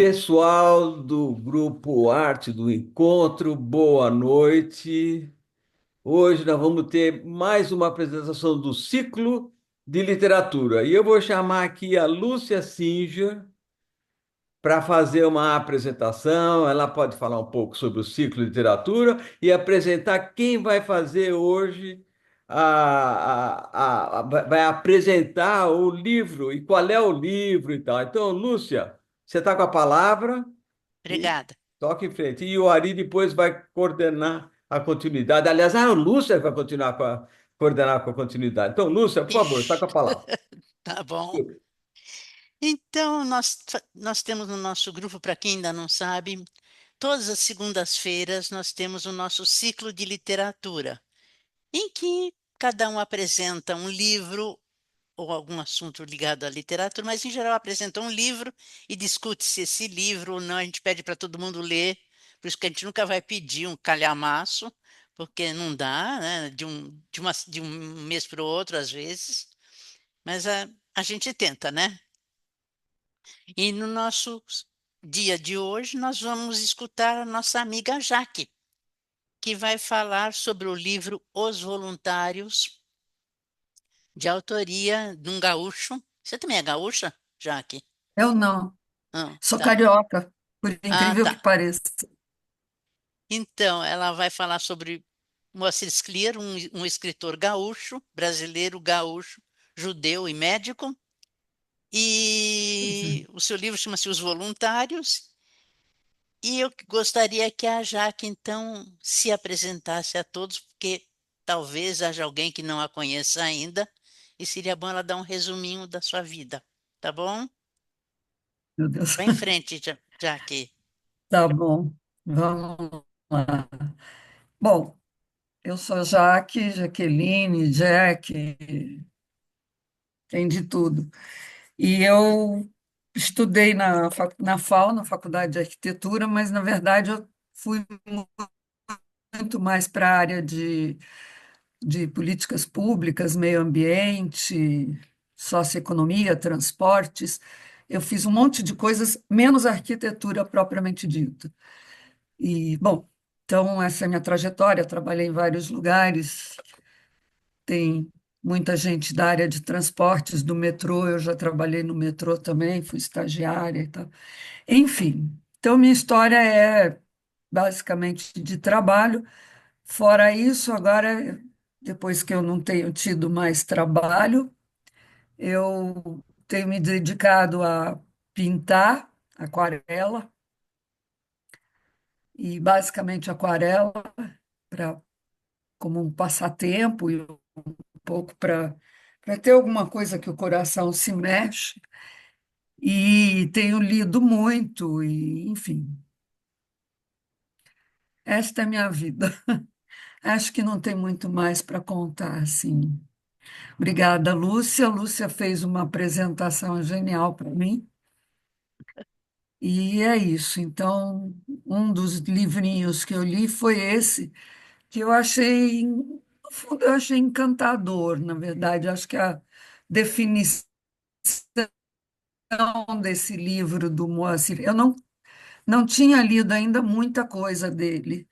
Pessoal do Grupo Arte do Encontro, boa noite. Hoje nós vamos ter mais uma apresentação do ciclo de literatura. E eu vou chamar aqui a Lúcia Singer para fazer uma apresentação. Ela pode falar um pouco sobre o ciclo de literatura e apresentar quem vai fazer hoje, vai apresentar o livro e qual é o livro e tal. Então, Lúcia, você está com a palavra e Obrigada. toca em frente. E o Ari depois vai coordenar a continuidade. Aliás, a Lúcia vai continuar coordenar com a continuidade. Então, Lúcia, por favor, está com a palavra. Tá bom. Então, nós temos no nosso grupo, para quem ainda não sabe, todas as segundas-feiras nós temos o nosso ciclo de literatura, em que cada um apresenta um livro ou algum assunto ligado à literatura, mas em geral apresenta um livro e discute se esse livro ou não. A gente pede para todo mundo ler, por isso que a gente nunca vai pedir um calhamaço, porque não dá, né, de um mês para o outro, às vezes, mas a gente tenta, né? E no nosso dia de hoje, nós vamos escutar a nossa amiga Jaque, que vai falar sobre o livro Os Voluntários, de autoria de um gaúcho. Você também é gaúcha, Jaque? Eu não. Não, Sou tá. carioca, por Ah, incrível tá. que pareça. Então, ela vai falar sobre Moacir Scliar, um escritor gaúcho, brasileiro gaúcho, judeu e médico. Pois é. E o seu livro chama-se Os Voluntários. E eu gostaria que a Jaque, então, se apresentasse a todos, porque talvez haja alguém que não a conheça ainda, e seria bom ela dar um resuminho da sua vida, tá bom? Meu Deus. Vai em frente, Jaque. Tá bom. Vamos lá. Bom, eu sou Jaque, Jaqueline, Jack, tem de tudo. E eu estudei na FAU, na Faculdade de Arquitetura, mas, na verdade, eu fui muito mais para a área de políticas públicas, meio ambiente, socioeconomia, transportes. Eu fiz um monte de coisas, menos arquitetura propriamente dita. E, bom, então essa é a minha trajetória. Eu trabalhei em vários lugares, tem muita gente da área de transportes, do metrô, eu já trabalhei no metrô também, fui estagiária e tal. Enfim, então minha história é basicamente de trabalho. Fora isso, agora, depois que eu não tenho tido mais trabalho, eu tenho me dedicado a pintar aquarela, e basicamente aquarela para como um passatempo e um pouco para ter alguma coisa que o coração se mexe. E tenho lido muito, e enfim, esta é a minha vida. Acho que não tem muito mais para contar, assim. Obrigada, Lúcia. Lúcia fez uma apresentação genial para mim. E é isso. Então, um dos livrinhos que eu li foi esse, que eu achei, no fundo, eu achei encantador, na verdade. Acho que a definição desse livro do Moacir, eu não tinha lido ainda muita coisa dele,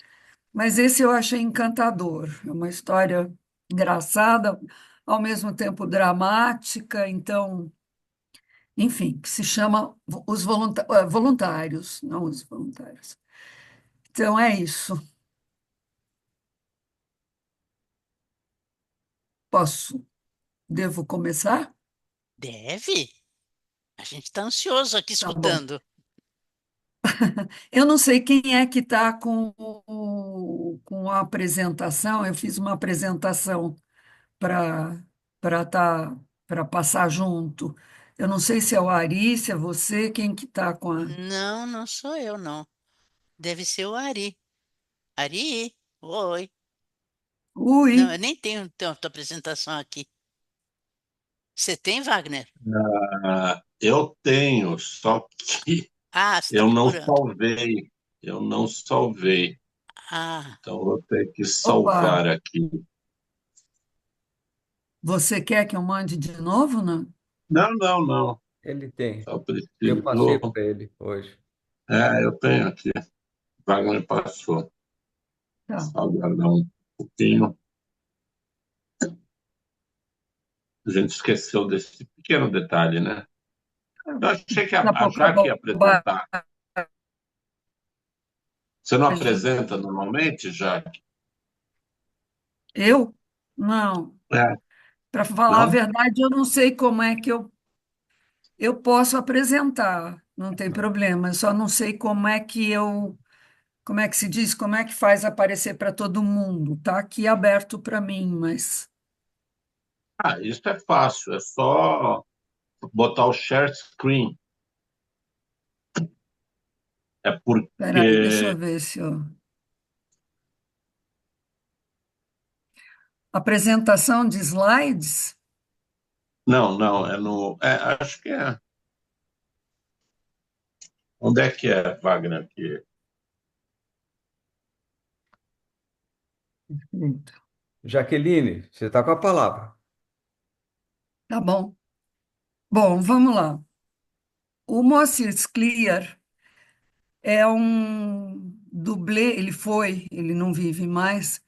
mas esse eu achei encantador. É uma história engraçada, ao mesmo tempo dramática, então, enfim, que se chama Voluntários, não os Voluntários. Então é isso. Posso, devo começar? Deve? A gente está ansioso aqui Tá bom. escutando. Eu não sei quem é que está com a apresentação. Eu fiz uma apresentação para para passar junto. Eu não sei se é o Ari, se é você, quem que está com a. Não, não sou eu, não. Deve ser o Ari. Ari, oi. Não, Ui, eu nem tenho tua apresentação aqui. Você tem, Wagner? Eu tenho, só que Ah, você está eu não procurando. salvei. Eu não salvei. Ah, Então vou ter que opa, salvar aqui. você quer que eu mande de novo, não? Não, não, não. Ele tem. Só Eu passei preciso. para ele hoje. Eu tenho aqui. Wagner passou. Tá, Só aguardar um pouquinho. A gente esqueceu desse pequeno detalhe, né? Eu achei que tá a pouca Jaque ia bobagem. apresentar. Você não apresenta normalmente, Jaque? Eu? Não. É, Para falar a não? verdade, eu não sei como é que eu posso apresentar, não tem problema. Eu só não sei como é que se diz, como é que faz aparecer para todo mundo. Tá aqui aberto para mim, mas Isso é fácil. É só botar o share screen. É peraí, deixa eu porque... ver se eu... Apresentação de slides? Não, não, é no... acho que é. Onde é que é, Wagner? Aqui? Eita, Jaqueline, você está com a palavra. tá bom. Bom, vamos lá. O Moacir Scliar é um dublê, ele não vive mais,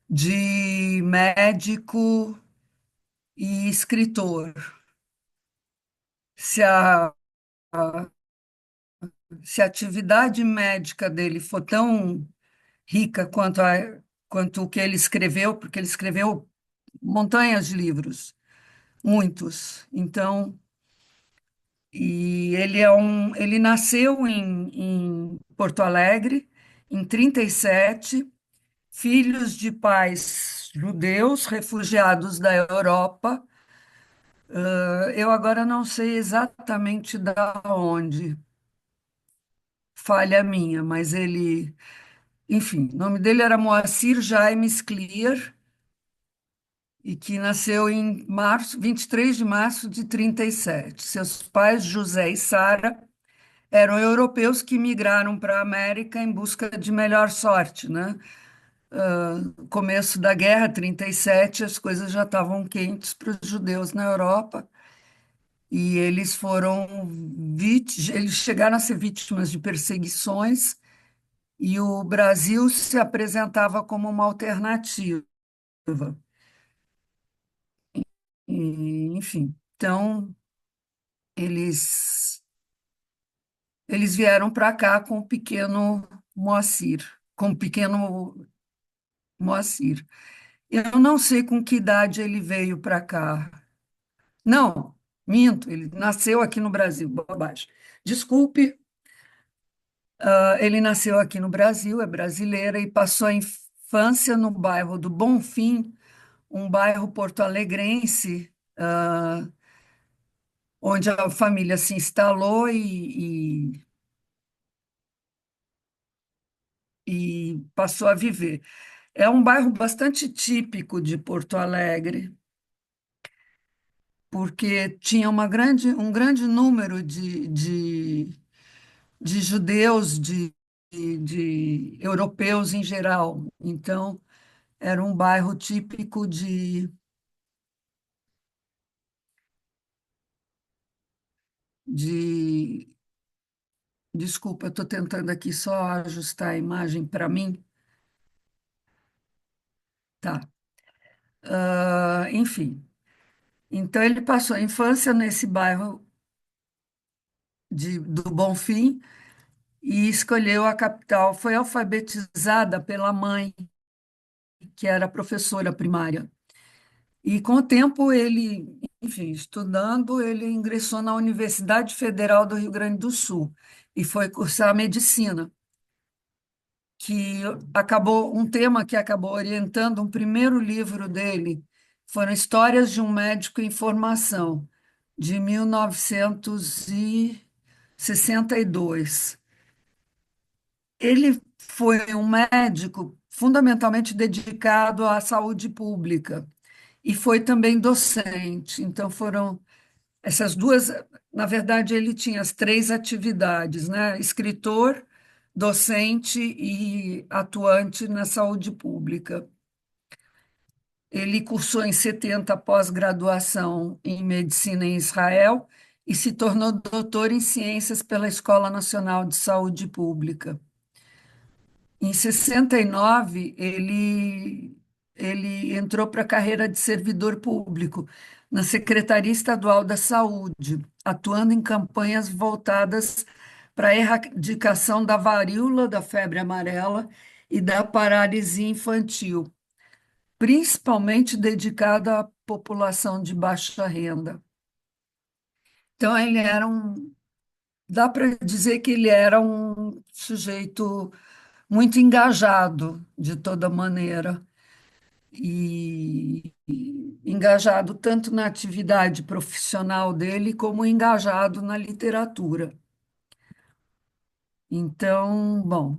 de médico e escritor. Se a, se a atividade médica dele for tão rica quanto o que ele escreveu, porque ele escreveu montanhas de livros, muitos. Então, ele nasceu em Porto Alegre em 37, filhos de pais judeus refugiados da Europa. Eu agora não sei exatamente da onde, falha minha, mas enfim, o nome dele era Moacir Jaime Scliar, e que nasceu em 23 de março de 37. Seus pais, José e Sara, eram europeus que migraram para a América em busca de melhor sorte, né? Começo da guerra, 37, as coisas já estavam quentes para os judeus na Europa, e eles chegaram a ser vítimas de perseguições, e o Brasil se apresentava como uma alternativa. Enfim, então eles eles vieram para cá com o pequeno Moacir, com o pequeno Moacir. Eu não sei com que idade ele veio para cá. Não, minto, ele nasceu aqui no Brasil, bobagem. Desculpe, ele nasceu aqui no Brasil, é brasileira, e passou a infância no bairro do Bonfim, um bairro porto-alegrense, onde a família se instalou e passou a viver. É um bairro bastante típico de Porto Alegre, porque tinha um grande número de judeus, de europeus em geral. Então, era um bairro típico de... Desculpa, eu estou tentando aqui só ajustar a imagem para mim. Tá. Enfim, então ele passou a infância nesse bairro do Bonfim e escolheu a capital. Foi alfabetizada pela mãe, que era professora primária. E com o tempo ele, enfim, estudando, ele ingressou na Universidade Federal do Rio Grande do Sul e foi cursar medicina, que acabou um tema que acabou orientando um primeiro livro dele, foram Histórias de um Médico em Formação, de 1962. Ele foi um médico fundamentalmente dedicado à saúde pública e foi também docente. Então, foram essas duas. Na verdade, ele tinha as três atividades, né? Escritor, docente e atuante na saúde pública. Ele cursou em 70 pós-graduação em medicina em Israel e se tornou doutor em ciências pela Escola Nacional de Saúde Pública. Em 69, ele entrou para a carreira de servidor público na Secretaria Estadual da Saúde, atuando em campanhas voltadas para a erradicação da varíola, da febre amarela e da paralisia infantil, principalmente dedicada à população de baixa renda. Então, dá para dizer que ele era um sujeito muito engajado, de toda maneira, e engajado tanto na atividade profissional dele, como engajado na literatura. Então, bom,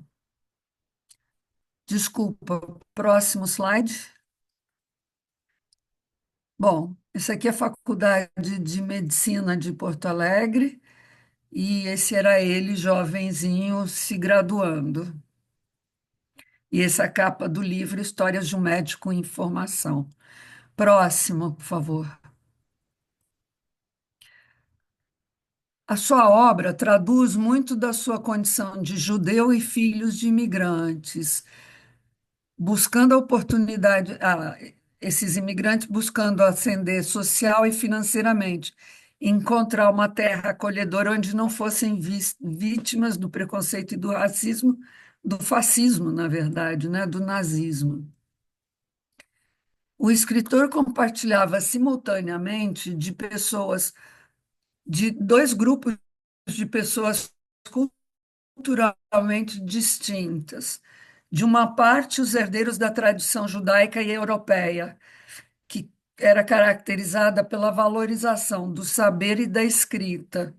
desculpa, próximo slide. Bom, essa aqui é a Faculdade de Medicina de Porto Alegre, e esse era ele, jovenzinho, se graduando. E essa é a capa do livro Histórias de um Médico em Formação. Próximo, por favor. A sua obra traduz muito da sua condição de judeu e filhos de imigrantes, buscando a oportunidade, esses imigrantes buscando ascender social e financeiramente, encontrar uma terra acolhedora onde não fossem vítimas do preconceito e do racismo, do fascismo, na verdade, né, do nazismo. O escritor compartilhava simultaneamente de dois grupos de pessoas culturalmente distintas. De uma parte, os herdeiros da tradição judaica e europeia, que era caracterizada pela valorização do saber e da escrita,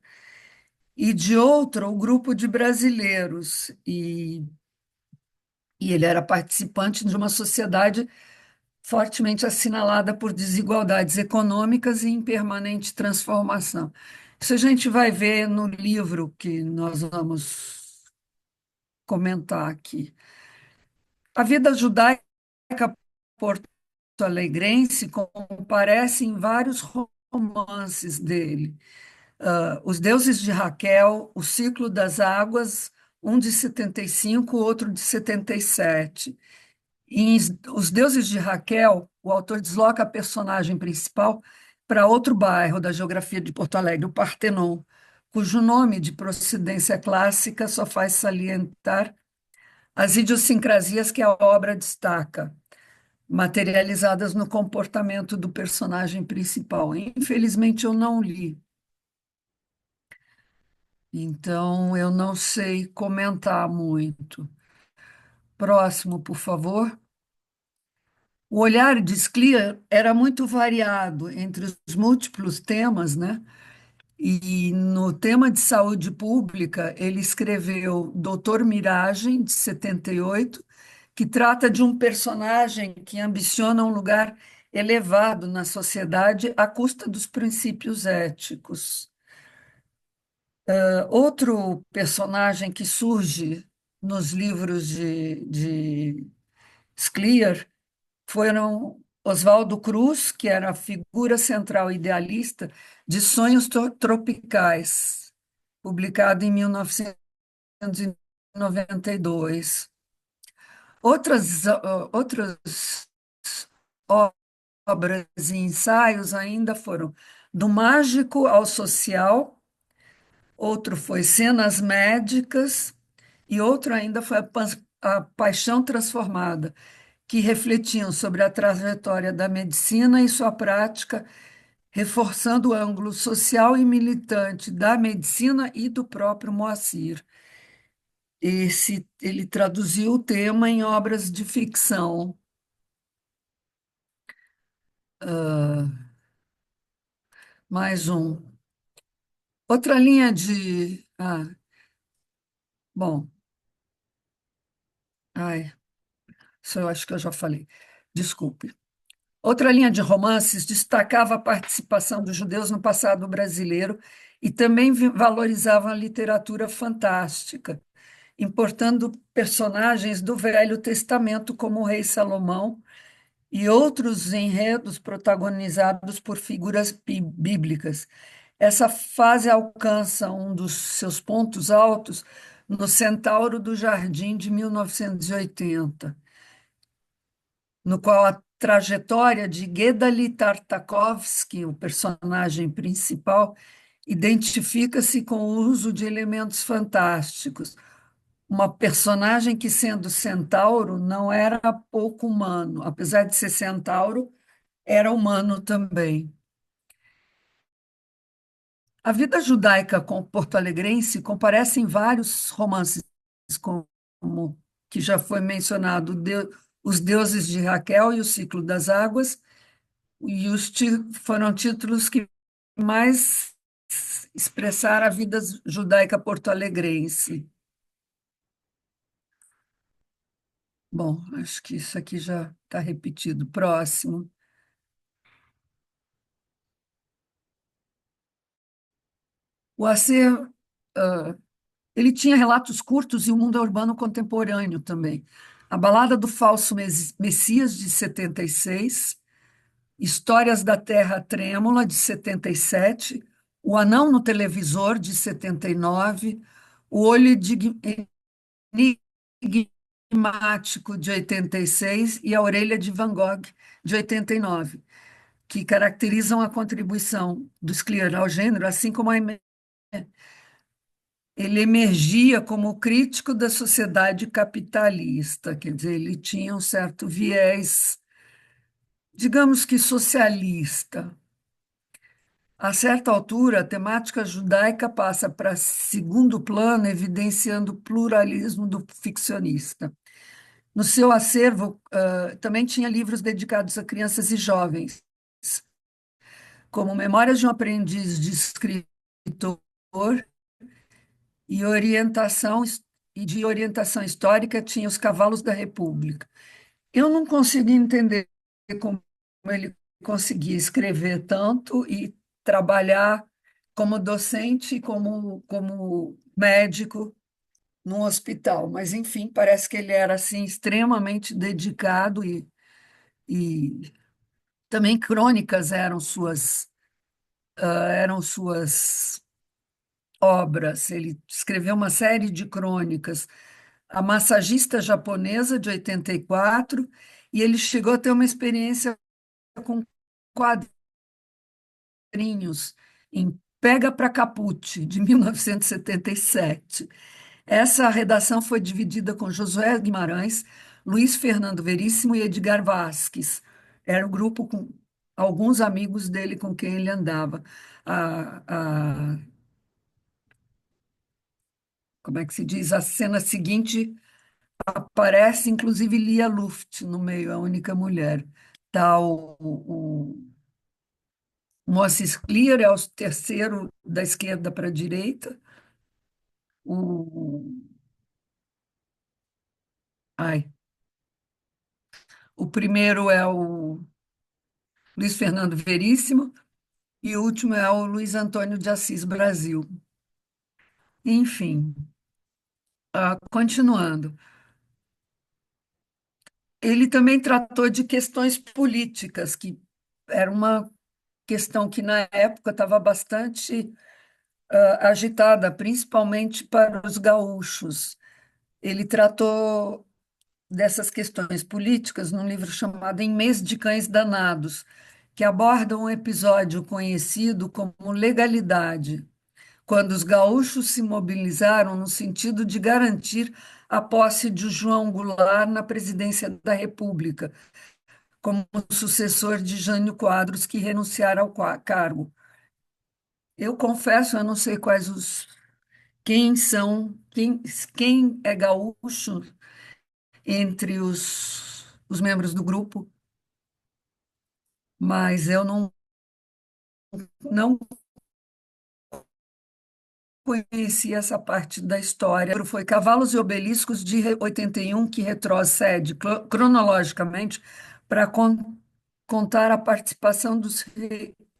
e de outro, o grupo de brasileiros, e ele era participante de uma sociedade fortemente assinalada por desigualdades econômicas e em permanente transformação. Isso a gente vai ver no livro que nós vamos comentar aqui. A vida judaica porto-alegrense comparece em vários romances dele. Os Deuses de Raquel, O Ciclo das Águas, um de 75, outro de 77. Em Os Deuses de Raquel, o autor desloca a personagem principal para outro bairro da geografia de Porto Alegre, o Partenon, cujo nome de procedência clássica só faz salientar as idiosincrasias que a obra destaca, materializadas no comportamento do personagem principal. Infelizmente, eu não li, então eu não sei comentar muito. Próximo, por favor. O olhar de Scliar era muito variado entre os múltiplos temas, né? E no tema de saúde pública, ele escreveu Doutor Miragem, de 78, que trata de um personagem que ambiciona um lugar elevado na sociedade à custa dos princípios éticos. Outro personagem que surge nos livros de Scliar foram Oswaldo Cruz, que era a figura central idealista de Sonhos Tropicais, publicado em 1992. Outras obras e ensaios ainda foram Do Mágico ao Social, outro foi Cenas Médicas, e outro ainda foi a Paixão Transformada, que refletiam sobre a trajetória da medicina e sua prática, reforçando o ângulo social e militante da medicina e do próprio Moacir. Ele traduziu o tema em obras de ficção. Mais um. Outra linha de. Bom, ai, isso eu acho que eu já falei. Desculpe. Outra linha de romances destacava a participação dos judeus no passado brasileiro e também valorizava a literatura fantástica, importando personagens do Velho Testamento, como o rei Salomão, e outros enredos protagonizados por figuras bíblicas. Essa fase alcança um dos seus pontos altos no Centauro do Jardim de 1980, no qual a trajetória de Gedali Tartakovsky, o personagem principal, identifica-se com o uso de elementos fantásticos. Uma personagem que, sendo centauro, não era pouco humano, apesar de ser centauro, era humano também. A vida judaica com porto-alegrense comparece em vários romances, como que já foi mencionado, Os Deuses de Raquel e O Ciclo das Águas, e foram títulos que mais expressaram a vida judaica porto-alegrense. Bom, acho que isso aqui já está repetido. Próximo. O Acer, ele tinha relatos curtos e o mundo urbano contemporâneo também. A Balada do Falso Messias, de 76, Histórias da Terra Trêmula, de 77, O Anão no Televisor, de 79, O Olho Enigmático, de 86, e A Orelha de Van Gogh, de 89, que caracterizam a contribuição do Scliar ao gênero, assim como ele emergia como crítico da sociedade capitalista, quer dizer, ele tinha um certo viés, digamos que socialista. A certa altura, a temática judaica passa para segundo plano, evidenciando o pluralismo do ficcionista. No seu acervo, também tinha livros dedicados a crianças e jovens, como Memórias de um Aprendiz de Escritor e de orientação histórica, tinha Os Cavalos da República. Eu não consegui entender como ele conseguia escrever tanto e trabalhar como docente e como médico num hospital, mas enfim, parece que ele era assim extremamente dedicado e também crônicas eram suas obras. Ele escreveu uma série de crônicas. A Massagista Japonesa, de 84, e ele chegou a ter uma experiência com quadrinhos em Pega para Caput, de 1977. Essa redação foi dividida com Josué Guimarães, Luiz Fernando Veríssimo e Edgar Vasques. Era o grupo com alguns amigos dele com quem ele andava. Como é que se diz? A cena seguinte aparece, inclusive, Lia Luft no meio, a única mulher. Está o Moacir Clear, é o terceiro da esquerda para a direita. O, ai, o primeiro é o Luiz Fernando Veríssimo e o último é o Luiz Antônio de Assis Brasil. Enfim, continuando. Ele também tratou de questões políticas, que era uma questão que na época estava bastante agitada, principalmente para os gaúchos. Ele tratou dessas questões políticas num livro chamado Em Mês de Cães Danados, que aborda um episódio conhecido como Legalidade, quando os gaúchos se mobilizaram no sentido de garantir a posse de João Goulart na presidência da República, como sucessor de Jânio Quadros, que renunciara ao cargo. Eu confesso, eu não sei quem é gaúcho entre os membros do grupo, mas eu não conheci essa parte da história. O livro foi Cavalos e Obeliscos, de 81, que retrocede cronologicamente para contar a participação dos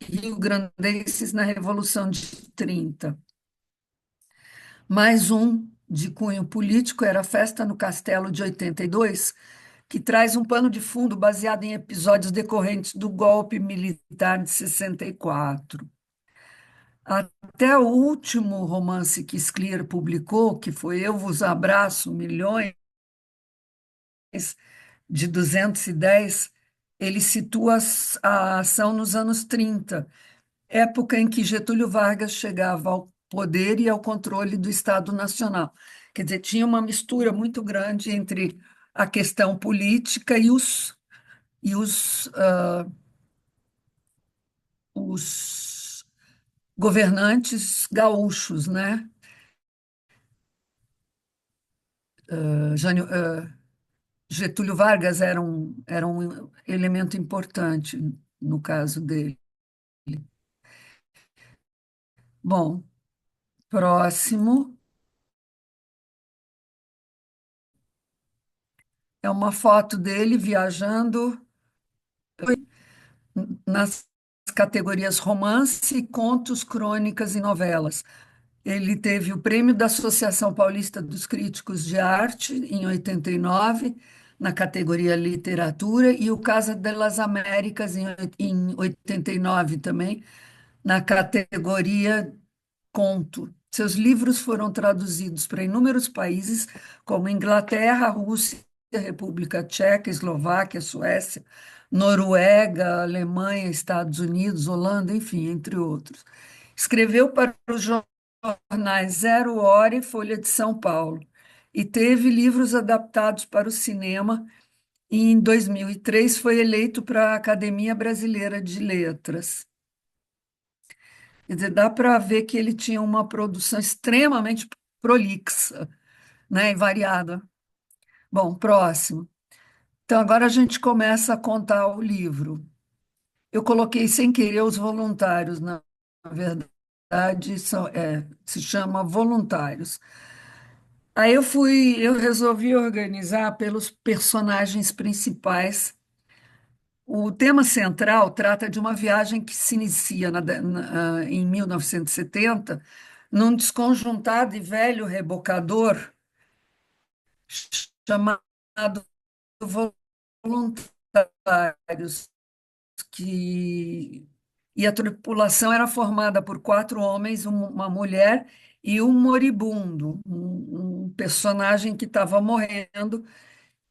rio-grandenses na Revolução de 30. Mais um de cunho político era a Festa no Castelo, de 82, que traz um pano de fundo baseado em episódios decorrentes do golpe militar de 64. Até o último romance que Scliar publicou, que foi Eu Vos Abraço, Milhões, de 210, ele situa a ação nos anos 30, época em que Getúlio Vargas chegava ao poder e ao controle do Estado Nacional. Quer dizer, tinha uma mistura muito grande entre a questão política e os governantes gaúchos, né? Getúlio Vargas era um elemento importante no caso dele. Bom, próximo é uma foto dele viajando nas categorias romance, contos, crônicas e novelas. Ele teve o prêmio da Associação Paulista dos Críticos de Arte em 89, na categoria literatura, e o Casa das Américas em 89 também, na categoria conto. Seus livros foram traduzidos para inúmeros países, como Inglaterra, Rússia, República Tcheca, Eslováquia, Suécia, Noruega, Alemanha, Estados Unidos, Holanda, enfim, entre outros. Escreveu para os jornais Zero Hora e Folha de São Paulo e teve livros adaptados para o cinema. E em 2003 foi eleito para a Academia Brasileira de Letras. Quer dizer, dá para ver que ele tinha uma produção extremamente prolixa, né, e variada. Bom, próximo. Então, agora a gente começa a contar o livro. Eu coloquei sem querer os voluntários, na verdade, se chama Voluntários. Aí eu resolvi organizar pelos personagens principais. O tema central trata de uma viagem que se inicia em 1970, num desconjuntado e velho rebocador chamado Voluntários, que e a tripulação era formada por quatro homens, uma mulher e um moribundo, um personagem que estava morrendo,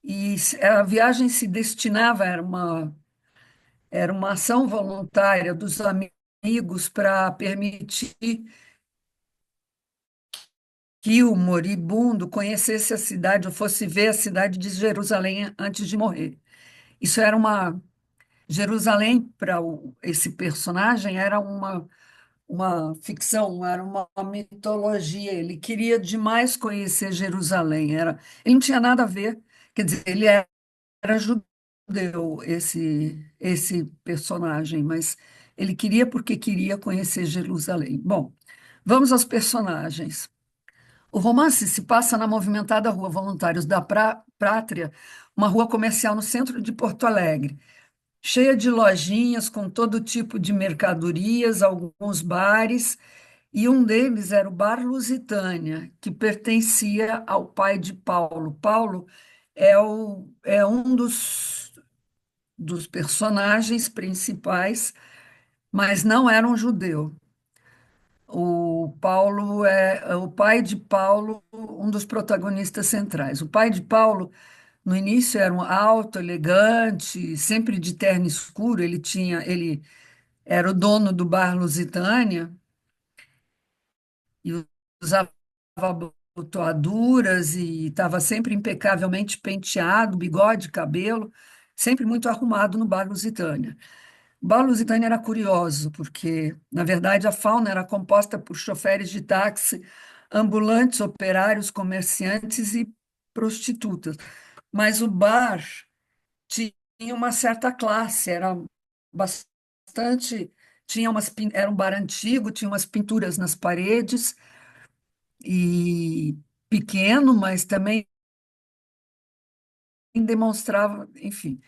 e a viagem se destinava, era uma ação voluntária dos amigos para permitir que o moribundo conhecesse a cidade, ou fosse ver a cidade de Jerusalém antes de morrer. Isso era uma. Jerusalém, para esse personagem, era uma ficção, era uma mitologia. Ele queria demais conhecer Jerusalém. Ele não tinha nada a ver, quer dizer, ele era judeu, esse personagem, mas ele queria porque queria conhecer Jerusalém. Bom, vamos aos personagens. O romance se passa na movimentada Rua Voluntários da Pátria, uma rua comercial no centro de Porto Alegre, cheia de lojinhas com todo tipo de mercadorias, alguns bares, e um deles era o Bar Lusitânia, que pertencia ao pai de Paulo. Paulo é um dos personagens principais, mas não era um judeu. O pai de Paulo, um dos protagonistas centrais. O pai de Paulo, no início, era um alto, elegante, sempre de terno escuro. Ele era o dono do bar Lusitânia e usava abotoaduras e estava sempre impecavelmente penteado, bigode, cabelo, sempre muito arrumado no bar Lusitânia. O bar Lusitânia era curioso, porque, na verdade, a fauna era composta por choferes de táxi, ambulantes, operários, comerciantes e prostitutas. Mas o bar tinha uma certa classe, era bastante. Era um bar antigo, tinha umas pinturas nas paredes, e pequeno, mas também demonstrava, enfim.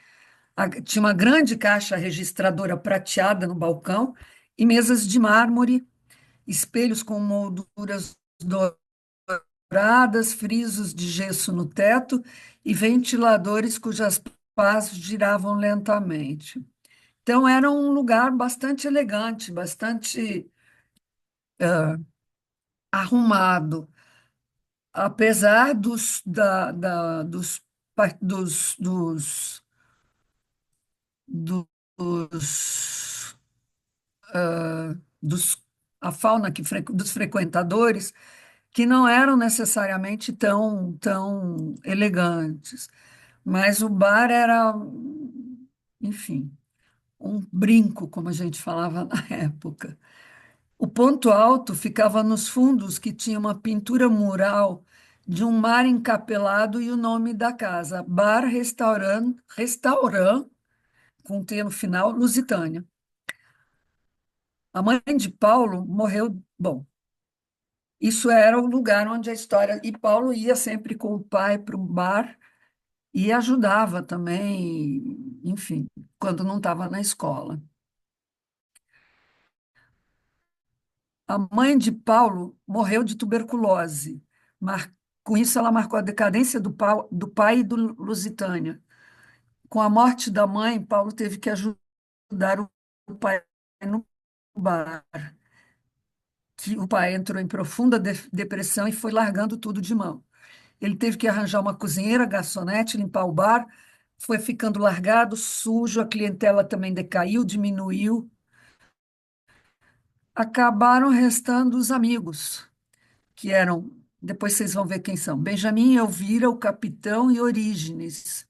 Tinha uma grande caixa registradora prateada no balcão e mesas de mármore, espelhos com molduras douradas, frisos de gesso no teto e ventiladores cujas pás giravam lentamente. Então, era um lugar bastante elegante, bastante arrumado, apesar dos, dos a fauna dos frequentadores que não eram necessariamente tão elegantes, mas o bar era, enfim, um brinco, como a gente falava na época. O ponto alto ficava nos fundos, que tinha uma pintura mural de um mar encapelado e o nome da casa, Bar Restaurant, com T no final, Lusitânia. A mãe de Paulo morreu. Bom, isso era o lugar onde a história. E Paulo ia sempre com o pai para o bar e ajudava também, enfim, quando não estava na escola. A mãe de Paulo morreu de tuberculose. Com isso, ela marcou a decadência do pai e do Lusitânia. Com a morte da mãe, Paulo teve que ajudar o pai no bar, que o pai entrou em profunda depressão e foi largando tudo de mão. Ele teve que arranjar uma cozinheira, garçonete, limpar o bar, foi ficando largado, sujo, a clientela também decaiu, diminuiu. Acabaram restando os amigos, que eram, depois vocês vão ver quem são, Benjamin, Elvira, o Capitão e Orígenes,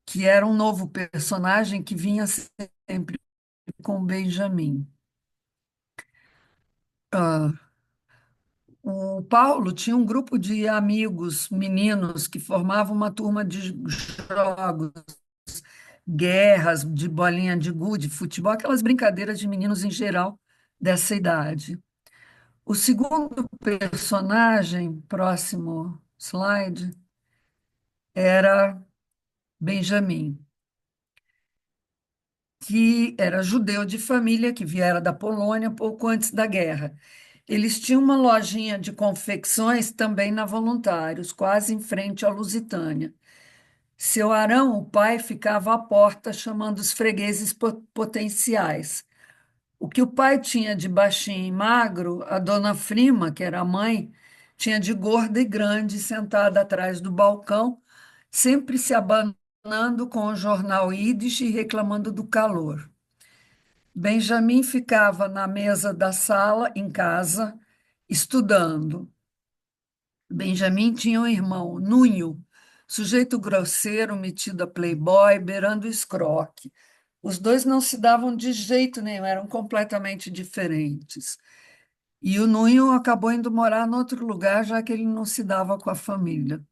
que era um novo personagem que vinha sempre com Benjamin. Ah, o Paulo tinha um grupo de amigos, meninos, que formavam uma turma de jogos, guerras, de bolinha de gude, futebol, aquelas brincadeiras de meninos em geral dessa idade. O segundo personagem, próximo slide, era Benjamin, que era judeu de família, que viera da Polônia pouco antes da guerra. Eles tinham uma lojinha de confecções também na Voluntários, quase em frente à Lusitânia. Seu Arão, o pai, ficava à porta chamando os fregueses potenciais. O que o pai tinha de baixinho e magro, a dona Frima, que era a mãe, tinha de gorda e grande, sentada atrás do balcão, sempre se abanando com o jornal Yiddish e reclamando do calor. Benjamin ficava na mesa da sala, em casa, estudando. Benjamin tinha um irmão, Nunho, sujeito grosseiro, metido a playboy, beirando o escroque. Os dois não se davam de jeito nenhum, eram completamente diferentes. E o Nunho acabou indo morar em outro lugar, já que ele não se dava com a família.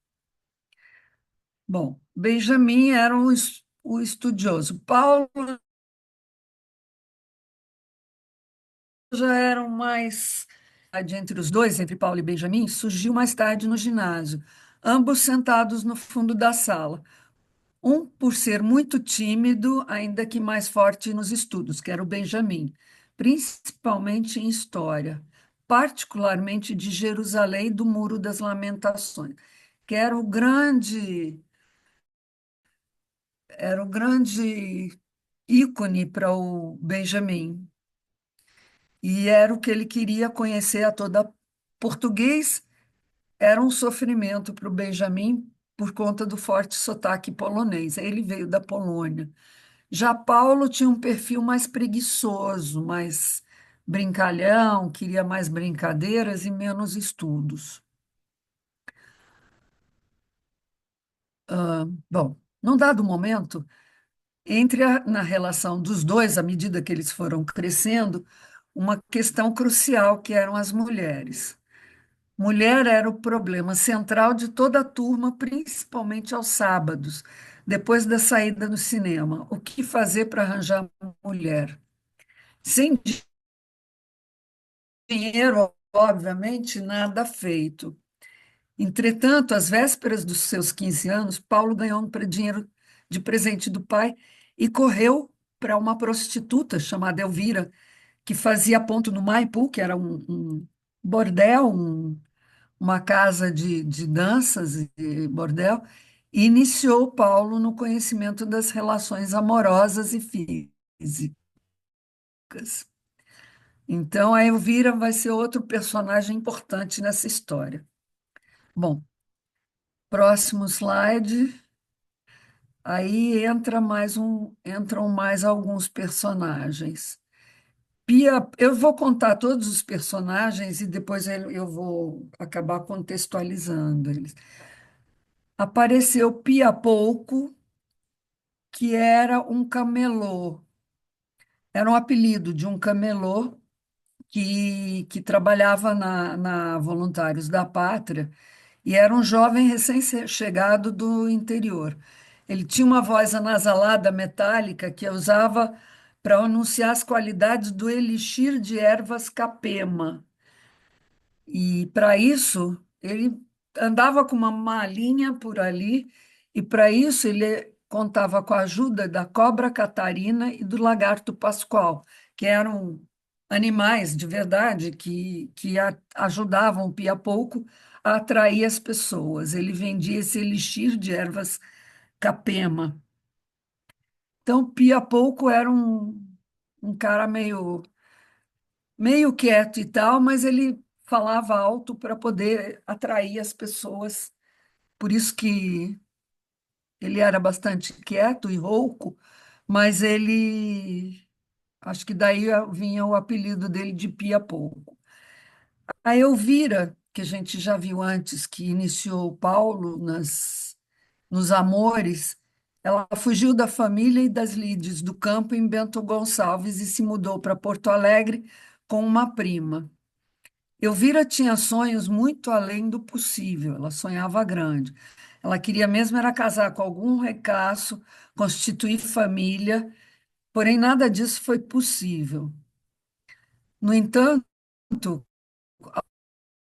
Bom, Benjamin era o estudioso. Paulo já era mais. Entre os dois, entre Paulo e Benjamin, surgiu mais tarde no ginásio, ambos sentados no fundo da sala. Um por ser muito tímido, ainda que mais forte nos estudos, que era o Benjamin, principalmente em história, particularmente de Jerusalém e do Muro das Lamentações, que era o grande ícone para o Benjamin. E era o que ele queria conhecer a toda. Português era um sofrimento para o Benjamin por conta do forte sotaque polonês. Ele veio da Polônia. Já Paulo tinha um perfil mais preguiçoso, mais brincalhão, queria mais brincadeiras e menos estudos. Bom, num dado momento, na relação dos dois, à medida que eles foram crescendo, uma questão crucial que eram as mulheres. Mulher era o problema central de toda a turma, principalmente aos sábados, depois da saída do cinema. O que fazer para arranjar mulher? Sem dinheiro, obviamente, nada feito. Entretanto, às vésperas dos seus 15 anos, Paulo ganhou dinheiro de presente do pai e correu para uma prostituta chamada Elvira, que fazia ponto no Maipu, que era um bordel, uma casa de danças e bordel, e iniciou Paulo no conhecimento das relações amorosas e físicas. Então, a Elvira vai ser outro personagem importante nessa história. Bom, próximo slide. Aí entram mais alguns personagens. Eu vou contar todos os personagens e depois eu vou acabar contextualizando eles. Apareceu Pia Pouco, que era um camelô. Era um apelido de um camelô que trabalhava na Voluntários da Pátria e era um jovem recém-chegado do interior. Ele tinha uma voz anasalada, metálica, que eu usava para anunciar as qualidades do elixir de ervas capema. E para isso, ele andava com uma malinha por ali, e para isso ele contava com a ajuda da cobra Catarina e do lagarto Pascoal, que eram animais de verdade que ajudavam o Pia-Pouco a atrair as pessoas. Ele vendia esse elixir de ervas capema. Então, Pia-Pouco era um cara meio quieto e tal, mas ele falava alto para poder atrair as pessoas. Por isso que ele era bastante quieto e rouco, mas acho que daí vinha o apelido dele de Pia Pouco. A Elvira, que a gente já viu antes, que iniciou o Paulo nos Amores, ela fugiu da família e das lides do campo em Bento Gonçalves e se mudou para Porto Alegre com uma prima. Elvira tinha sonhos muito além do possível, ela sonhava grande. Ela queria mesmo era casar com algum ricaço, constituir família, porém nada disso foi possível. No entanto,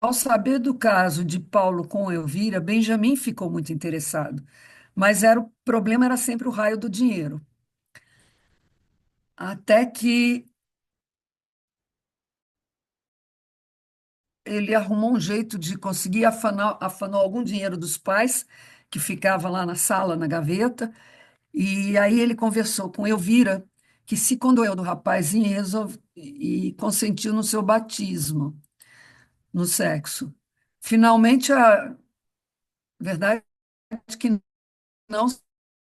ao saber do caso de Paulo com Elvira, Benjamin ficou muito interessado, mas o problema era sempre o raio do dinheiro. Até que ele arrumou um jeito de conseguir afanou algum dinheiro dos pais, que ficava lá na sala, na gaveta. E aí ele conversou com Elvira, que se condoeu do rapazinho e consentiu no seu batismo, no sexo. Finalmente, a verdade é que não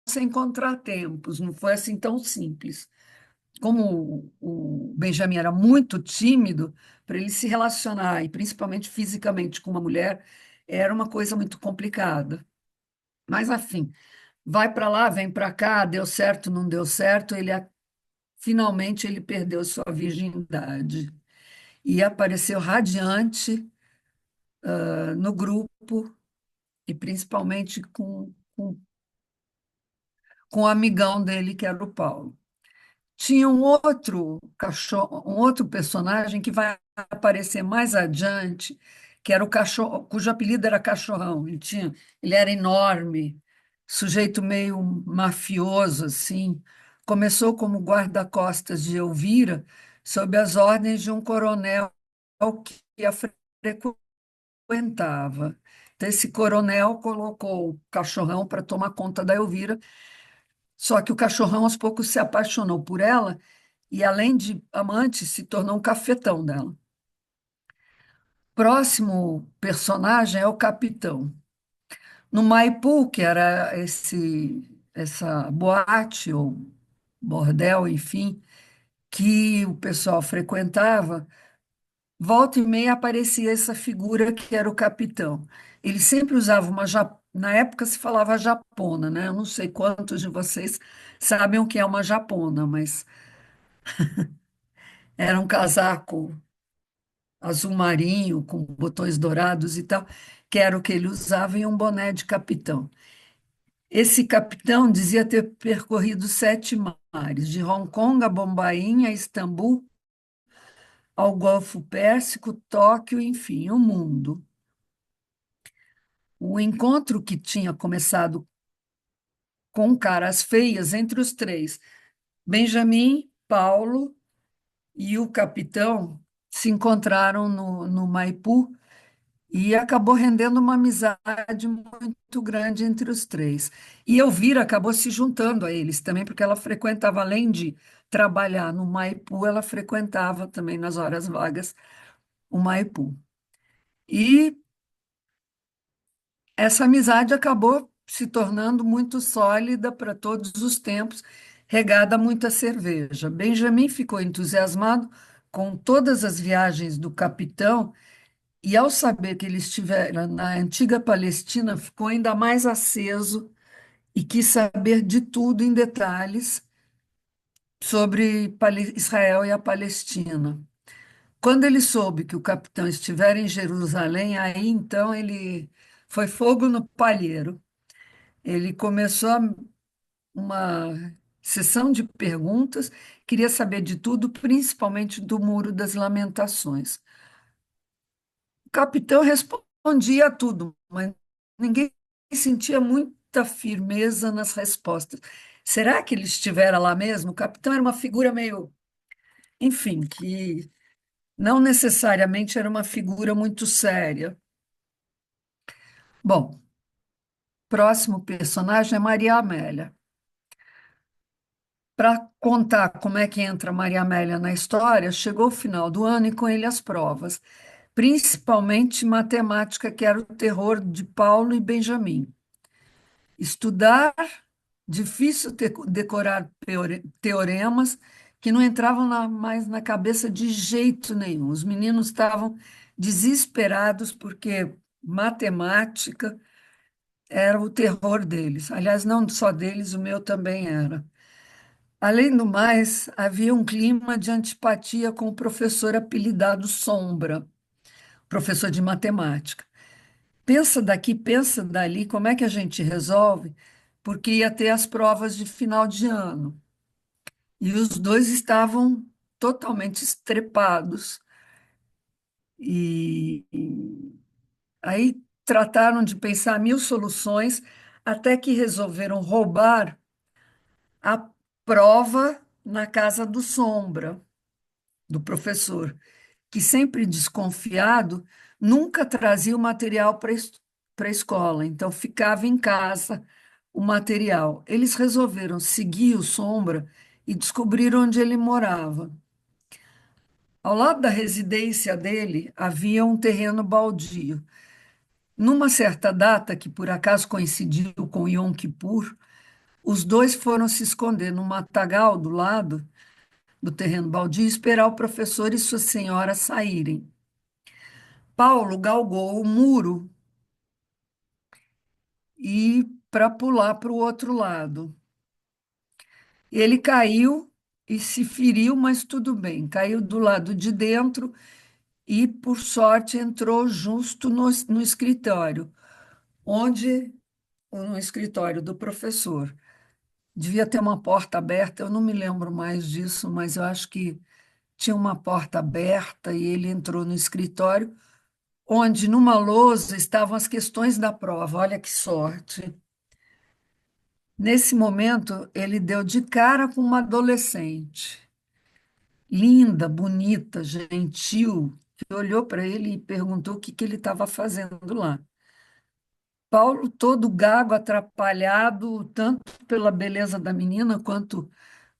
sem contratempos, não foi assim tão simples. Como o Benjamin era muito tímido, para ele se relacionar, e principalmente fisicamente, com uma mulher, era uma coisa muito complicada. Mas, afim, vai para lá, vem para cá, deu certo, não deu certo, finalmente ele perdeu sua virgindade e apareceu radiante, no grupo e principalmente com o amigão dele, que era o Paulo. Tinha um outro cachorro, um outro personagem que vai aparecer mais adiante, que era o cachorro, cujo apelido era Cachorrão. Ele era enorme, sujeito meio mafioso assim. Começou como guarda-costas de Elvira, sob as ordens de um coronel que a frequentava. Então, esse coronel colocou o Cachorrão para tomar conta da Elvira, só que o Cachorrão aos poucos se apaixonou por ela e, além de amante, se tornou um cafetão dela. Próximo personagem é o Capitão. No Maipu, que era essa boate ou bordel, enfim, que o pessoal frequentava, volta e meia aparecia essa figura que era o capitão. Ele sempre usava na época se falava japona, né? Eu não sei quantos de vocês sabem o que é uma japona, mas era um casaco azul marinho com botões dourados e tal, que era o que ele usava, e um boné de capitão. Esse capitão dizia ter percorrido 7 mares, de Hong Kong a Bombaim, a Istambul, ao Golfo Pérsico, Tóquio, enfim, o mundo. O encontro que tinha começado com caras feias entre os três, Benjamin, Paulo e o capitão, se encontraram no Maipu e acabou rendendo uma amizade muito grande entre os três. E Elvira acabou se juntando a eles também, porque ela frequentava, além de trabalhar no Maipu, ela frequentava também nas horas vagas o Maipu. E essa amizade acabou se tornando muito sólida para todos os tempos, regada a muita cerveja. Benjamin ficou entusiasmado com todas as viagens do capitão e, ao saber que ele estivera na antiga Palestina, ficou ainda mais aceso e quis saber de tudo em detalhes sobre Israel e a Palestina. Quando ele soube que o capitão estivera em Jerusalém, aí então ele foi fogo no palheiro. Ele começou uma sessão de perguntas, queria saber de tudo, principalmente do Muro das Lamentações. O capitão respondia a tudo, mas ninguém sentia muita firmeza nas respostas. Será que ele estivera lá mesmo? O capitão era uma figura meio, enfim, que não necessariamente era uma figura muito séria. Bom, próximo personagem é Maria Amélia. Para contar como é que entra Maria Amélia na história, chegou o final do ano e com ele as provas, principalmente matemática, que era o terror de Paulo e Benjamin. Estudar, difícil decorar teoremas que não entravam mais na cabeça de jeito nenhum. Os meninos estavam desesperados porque matemática era o terror deles. Aliás, não só deles, o meu também era. Além do mais, havia um clima de antipatia com o professor apelidado Sombra, professor de matemática. Pensa daqui, pensa dali, como é que a gente resolve? Porque ia ter as provas de final de ano. E os dois estavam totalmente estrepados. E aí trataram de pensar mil soluções, até que resolveram roubar a prova na casa do Sombra, do professor, que sempre desconfiado, nunca trazia o material para a escola, então ficava em casa o material. Eles resolveram seguir o Sombra e descobriram onde ele morava. Ao lado da residência dele havia um terreno baldio. Numa certa data, que por acaso coincidiu com Yom Kippur, os dois foram se esconder num matagal do lado do terreno baldio e esperar o professor e sua senhora saírem. Paulo galgou o muro e para pular para o outro lado. Ele caiu e se feriu, mas tudo bem. Caiu do lado de dentro e, por sorte, entrou justo no escritório, onde no escritório do professor. Devia ter uma porta aberta, eu não me lembro mais disso, mas eu acho que tinha uma porta aberta e ele entrou no escritório, onde numa lousa estavam as questões da prova. Olha que sorte. Nesse momento, ele deu de cara com uma adolescente, linda, bonita, gentil, que olhou para ele e perguntou o que ele estava fazendo lá. Paulo, todo gago, atrapalhado, tanto pela beleza da menina quanto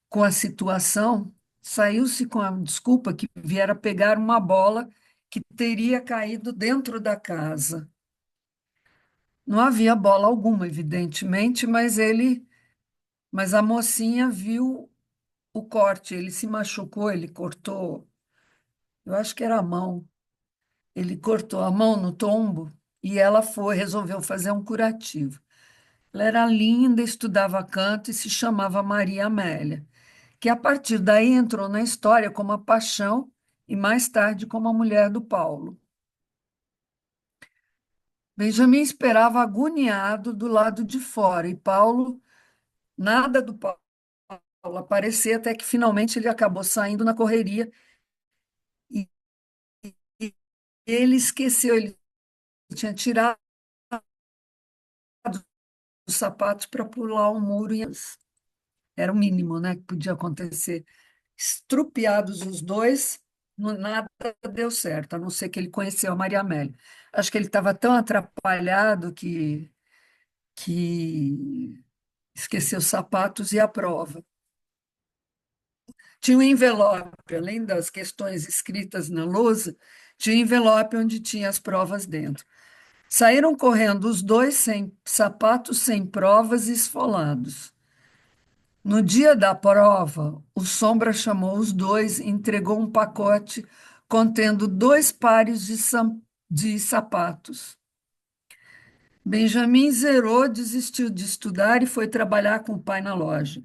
com a situação, saiu-se com a desculpa que viera pegar uma bola que teria caído dentro da casa. Não havia bola alguma, evidentemente, mas a mocinha viu o corte, ele se machucou, ele cortou, eu acho que era a mão, ele cortou a mão no tombo e ela resolveu fazer um curativo. Ela era linda, estudava canto e se chamava Maria Amélia, que a partir daí entrou na história como a paixão e mais tarde como a mulher do Paulo. Benjamin esperava agoniado do lado de fora e Paulo, nada do Paulo aparecer, até que finalmente ele acabou saindo na correria e ele esqueceu, ele tinha tirado os sapatos para pular o muro. Era o mínimo, né, que podia acontecer. Estrupiados os dois, nada deu certo, a não ser que ele conheceu a Maria Amélia. Acho que ele estava tão atrapalhado que esqueceu os sapatos e a prova. Tinha um envelope, além das questões escritas na lousa, tinha um envelope onde tinha as provas dentro. Saíram correndo os dois sem sapatos, sem provas e esfolados. No dia da prova, o Sombra chamou os dois e entregou um pacote contendo dois pares de sapatos. Benjamin zerou, desistiu de estudar e foi trabalhar com o pai na loja.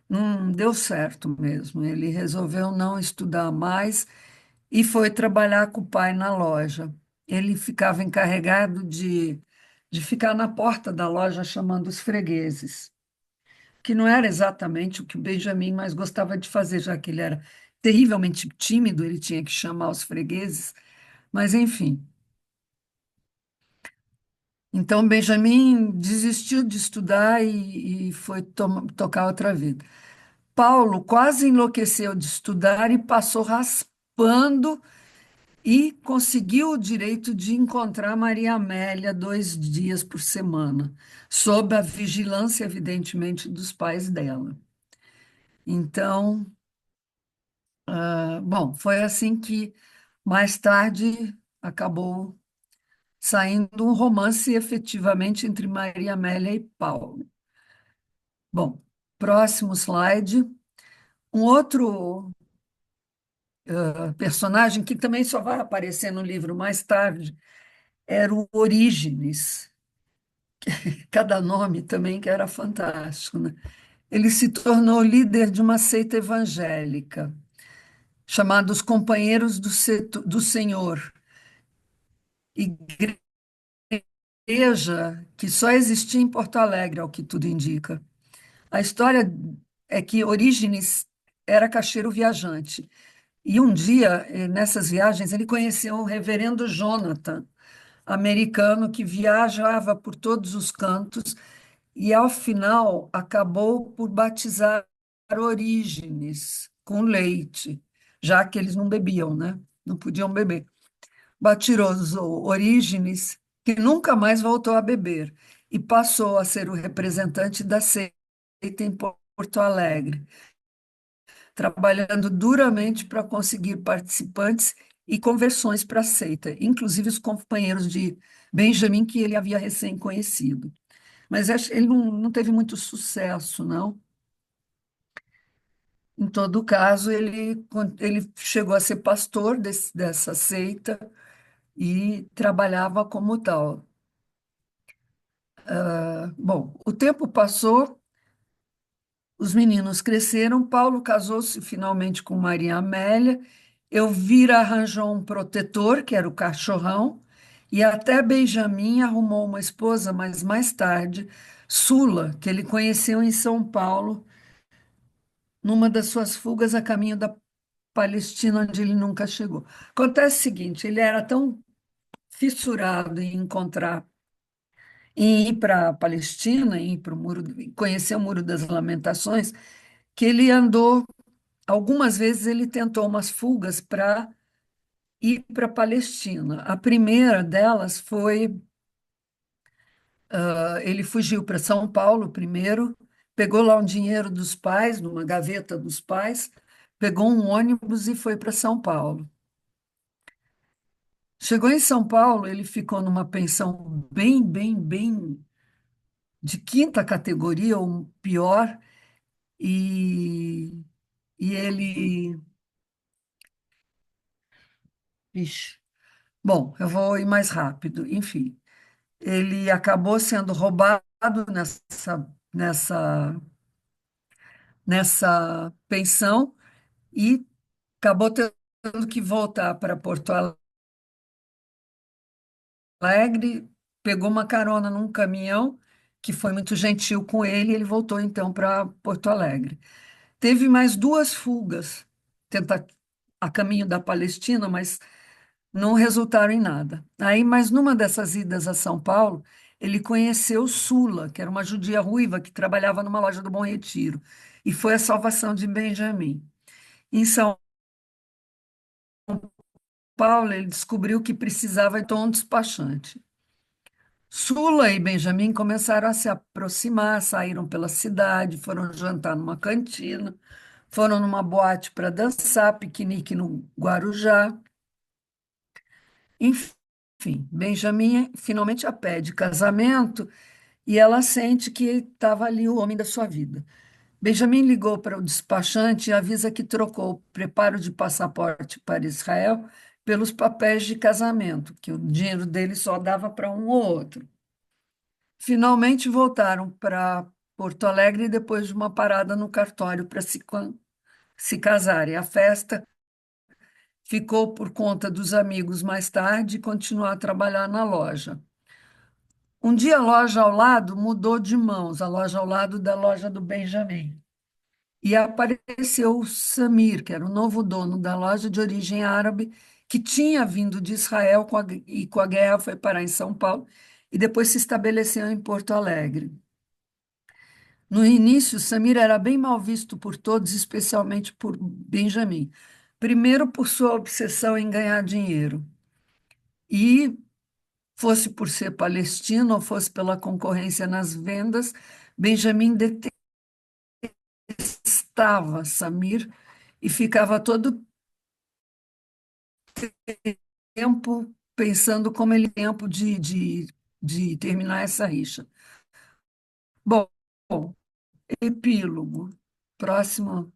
Não deu certo mesmo. Ele resolveu não estudar mais e foi trabalhar com o pai na loja. Ele ficava encarregado de ficar na porta da loja chamando os fregueses, que não era exatamente o que o Benjamin mais gostava de fazer, já que ele era terrivelmente tímido, ele tinha que chamar os fregueses, mas enfim. Então, Benjamin desistiu de estudar e foi tocar outra vida. Paulo quase enlouqueceu de estudar e passou raspando e conseguiu o direito de encontrar Maria Amélia 2 dias por semana, sob a vigilância, evidentemente, dos pais dela. Então, bom, foi assim que mais tarde acabou saindo um romance efetivamente entre Maria Amélia e Paulo. Bom, próximo slide. Um outro personagem que também só vai aparecer no livro mais tarde era o Orígenes. Cada nome também que era fantástico, né? Ele se tornou líder de uma seita evangélica, chamada os Companheiros do Senhor, igreja que só existia em Porto Alegre, ao que tudo indica. A história é que Orígenes era caixeiro viajante. E um dia, nessas viagens, ele conheceu o reverendo Jonathan, americano, que viajava por todos os cantos e, ao final, acabou por batizar Orígenes com leite, já que eles não bebiam, né? Não podiam beber. Batizou Orígenes, que nunca mais voltou a beber, e passou a ser o representante da seita em Porto Alegre, trabalhando duramente para conseguir participantes e conversões para a seita, inclusive os companheiros de Benjamin, que ele havia recém conhecido. Mas ele não teve muito sucesso, não. Em todo caso, ele chegou a ser pastor dessa seita e trabalhava como tal. Bom, o tempo passou, os meninos cresceram, Paulo casou-se finalmente com Maria Amélia, Elvira arranjou um protetor, que era o cachorrão, e até Benjamin arrumou uma esposa, mas mais tarde, Sula, que ele conheceu em São Paulo, numa das suas fugas a caminho da Palestina, onde ele nunca chegou. Acontece o seguinte, ele era tão fissurado em encontrar, em ir para a Palestina, em ir para o muro, conhecer o Muro das Lamentações, que ele andou, algumas vezes ele tentou umas fugas para ir para a Palestina. A primeira delas foi, ele fugiu para São Paulo primeiro, pegou lá um dinheiro dos pais, numa gaveta dos pais, pegou um ônibus e foi para São Paulo. Chegou em São Paulo, ele ficou numa pensão bem de quinta categoria, ou pior, e, e ele. Ixi, bom, eu vou ir mais rápido. Enfim, ele acabou sendo roubado nessa pensão e acabou tendo que voltar para Porto Alegre, pegou uma carona num caminhão que foi muito gentil com ele, e ele voltou então para Porto Alegre. Teve mais duas fugas a caminho da Palestina, mas não resultaram em nada. Aí, mas numa dessas idas a São Paulo, ele conheceu Sula, que era uma judia ruiva que trabalhava numa loja do Bom Retiro, e foi a salvação de Benjamim. Em São Paulo, ele descobriu que precisava de um despachante. Sula e Benjamim começaram a se aproximar, saíram pela cidade, foram jantar numa cantina, foram numa boate para dançar, piquenique no Guarujá. Enfim, Benjamin finalmente a pede casamento e ela sente que estava ali o homem da sua vida. Benjamin ligou para o despachante e avisa que trocou o preparo de passaporte para Israel pelos papéis de casamento, que o dinheiro dele só dava para um ou outro. Finalmente voltaram para Porto Alegre depois de uma parada no cartório para se casarem. A festa ficou por conta dos amigos mais tarde e continuar a trabalhar na loja. Um dia a loja ao lado mudou de mãos, a loja ao lado da loja do Benjamin. E apareceu o Samir, que era o novo dono da loja de origem árabe, que tinha vindo de Israel e com a guerra foi parar em São Paulo e depois se estabeleceu em Porto Alegre. No início, Samir era bem mal visto por todos, especialmente por Benjamin. Primeiro, por sua obsessão em ganhar dinheiro. E, fosse por ser palestino ou fosse pela concorrência nas vendas, Benjamin detestava Samir e ficava todo tempo pensando como ele tem tempo de terminar essa rixa. Bom, epílogo. Próximo.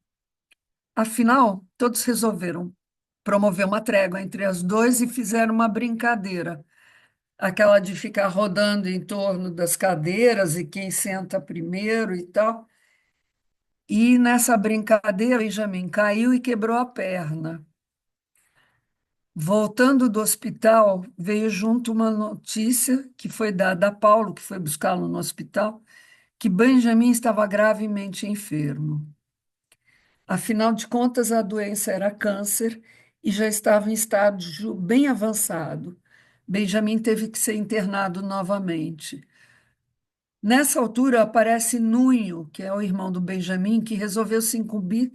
Afinal, todos resolveram promover uma trégua entre as duas e fizeram uma brincadeira, aquela de ficar rodando em torno das cadeiras e quem senta primeiro e tal. E nessa brincadeira, Benjamin caiu e quebrou a perna. Voltando do hospital, veio junto uma notícia que foi dada a Paulo, que foi buscá-lo no hospital, que Benjamin estava gravemente enfermo. Afinal de contas, a doença era câncer e já estava em estágio bem avançado. Benjamin teve que ser internado novamente. Nessa altura, aparece Nunho, que é o irmão do Benjamin, que resolveu se incumbir,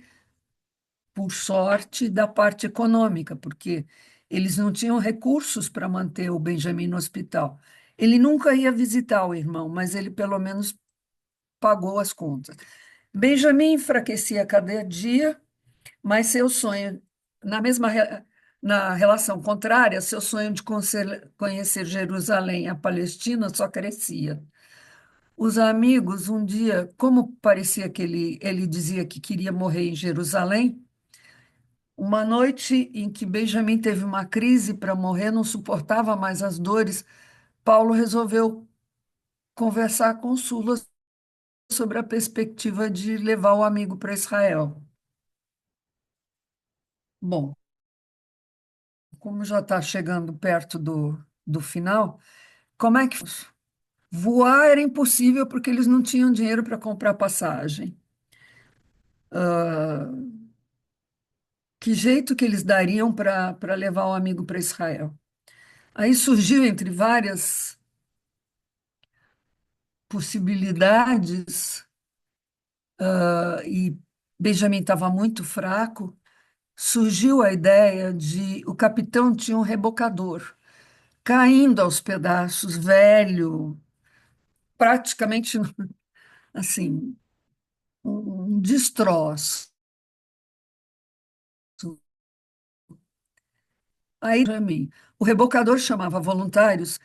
por sorte, da parte econômica, porque eles não tinham recursos para manter o Benjamin no hospital. Ele nunca ia visitar o irmão, mas ele pelo menos pagou as contas. Benjamin enfraquecia a cada dia, mas seu sonho, na relação contrária, seu sonho de conhecer Jerusalém, a Palestina, só crescia. Os amigos, um dia, como parecia que ele dizia que queria morrer em Jerusalém, uma noite em que Benjamin teve uma crise para morrer, não suportava mais as dores, Paulo resolveu conversar com Sula sobre a perspectiva de levar o amigo para Israel. Bom, como já está chegando perto do final, como é que voar era impossível porque eles não tinham dinheiro para comprar passagem. Ah, que jeito que eles dariam para levar o amigo para Israel? Aí surgiu, entre várias possibilidades, e Benjamin estava muito fraco, surgiu a ideia de o capitão tinha um rebocador caindo aos pedaços, velho, praticamente assim, um destroço. Aí, Benjamin, o rebocador chamava voluntários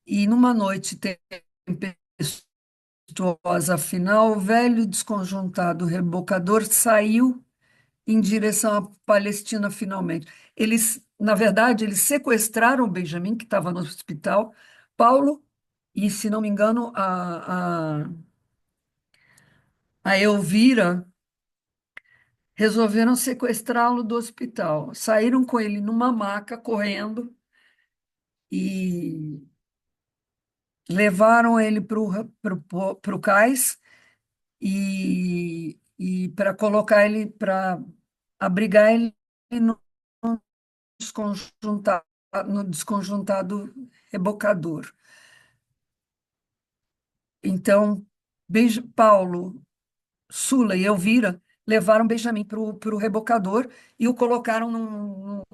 e numa noite tempestuosa, afinal, o velho e desconjuntado rebocador saiu em direção à Palestina finalmente. Eles, na verdade, eles sequestraram o Benjamin, que estava no hospital, Paulo, e, se não me engano, a Elvira resolveram sequestrá-lo do hospital. Saíram com ele numa maca, correndo, e levaram ele para o cais e para colocar ele, para abrigar ele no desconjuntado, no desconjuntado rebocador. Então, Paulo, Sula e Elvira levaram Benjamin para o rebocador e o colocaram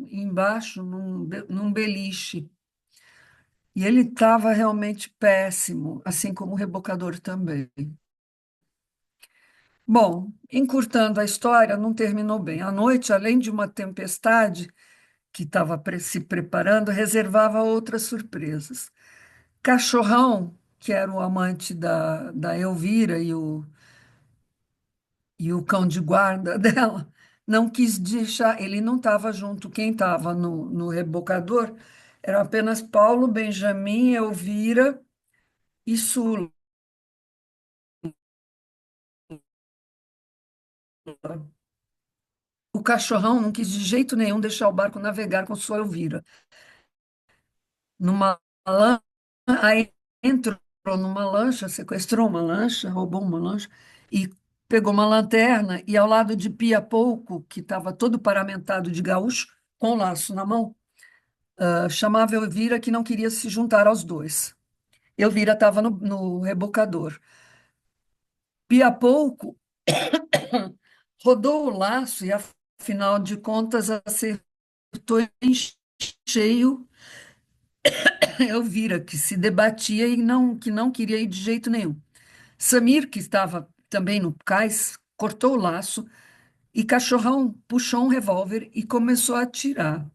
embaixo, num beliche. E ele estava realmente péssimo, assim como o rebocador também. Bom, encurtando a história, não terminou bem. À noite, além de uma tempestade que estava se preparando, reservava outras surpresas. Cachorrão, que era o amante da Elvira e o cão de guarda dela, não quis deixar, ele não estava junto, quem estava no rebocador era apenas Paulo, Benjamin, Elvira e Sula. O cachorrão não quis de jeito nenhum deixar o barco navegar com sua Elvira. Numa lancha, aí entrou numa lancha, sequestrou uma lancha, roubou uma lancha e pegou uma lanterna e ao lado de Pia Pouco, que estava todo paramentado de gaúcho, com o laço na mão, chamava Elvira que não queria se juntar aos dois. Elvira estava no rebocador. Pia Pouco rodou o laço e, afinal de contas, acertou em cheio Elvira, que se debatia e que não queria ir de jeito nenhum. Samir, que estava também no cais, cortou o laço e Cachorrão puxou um revólver e começou a atirar.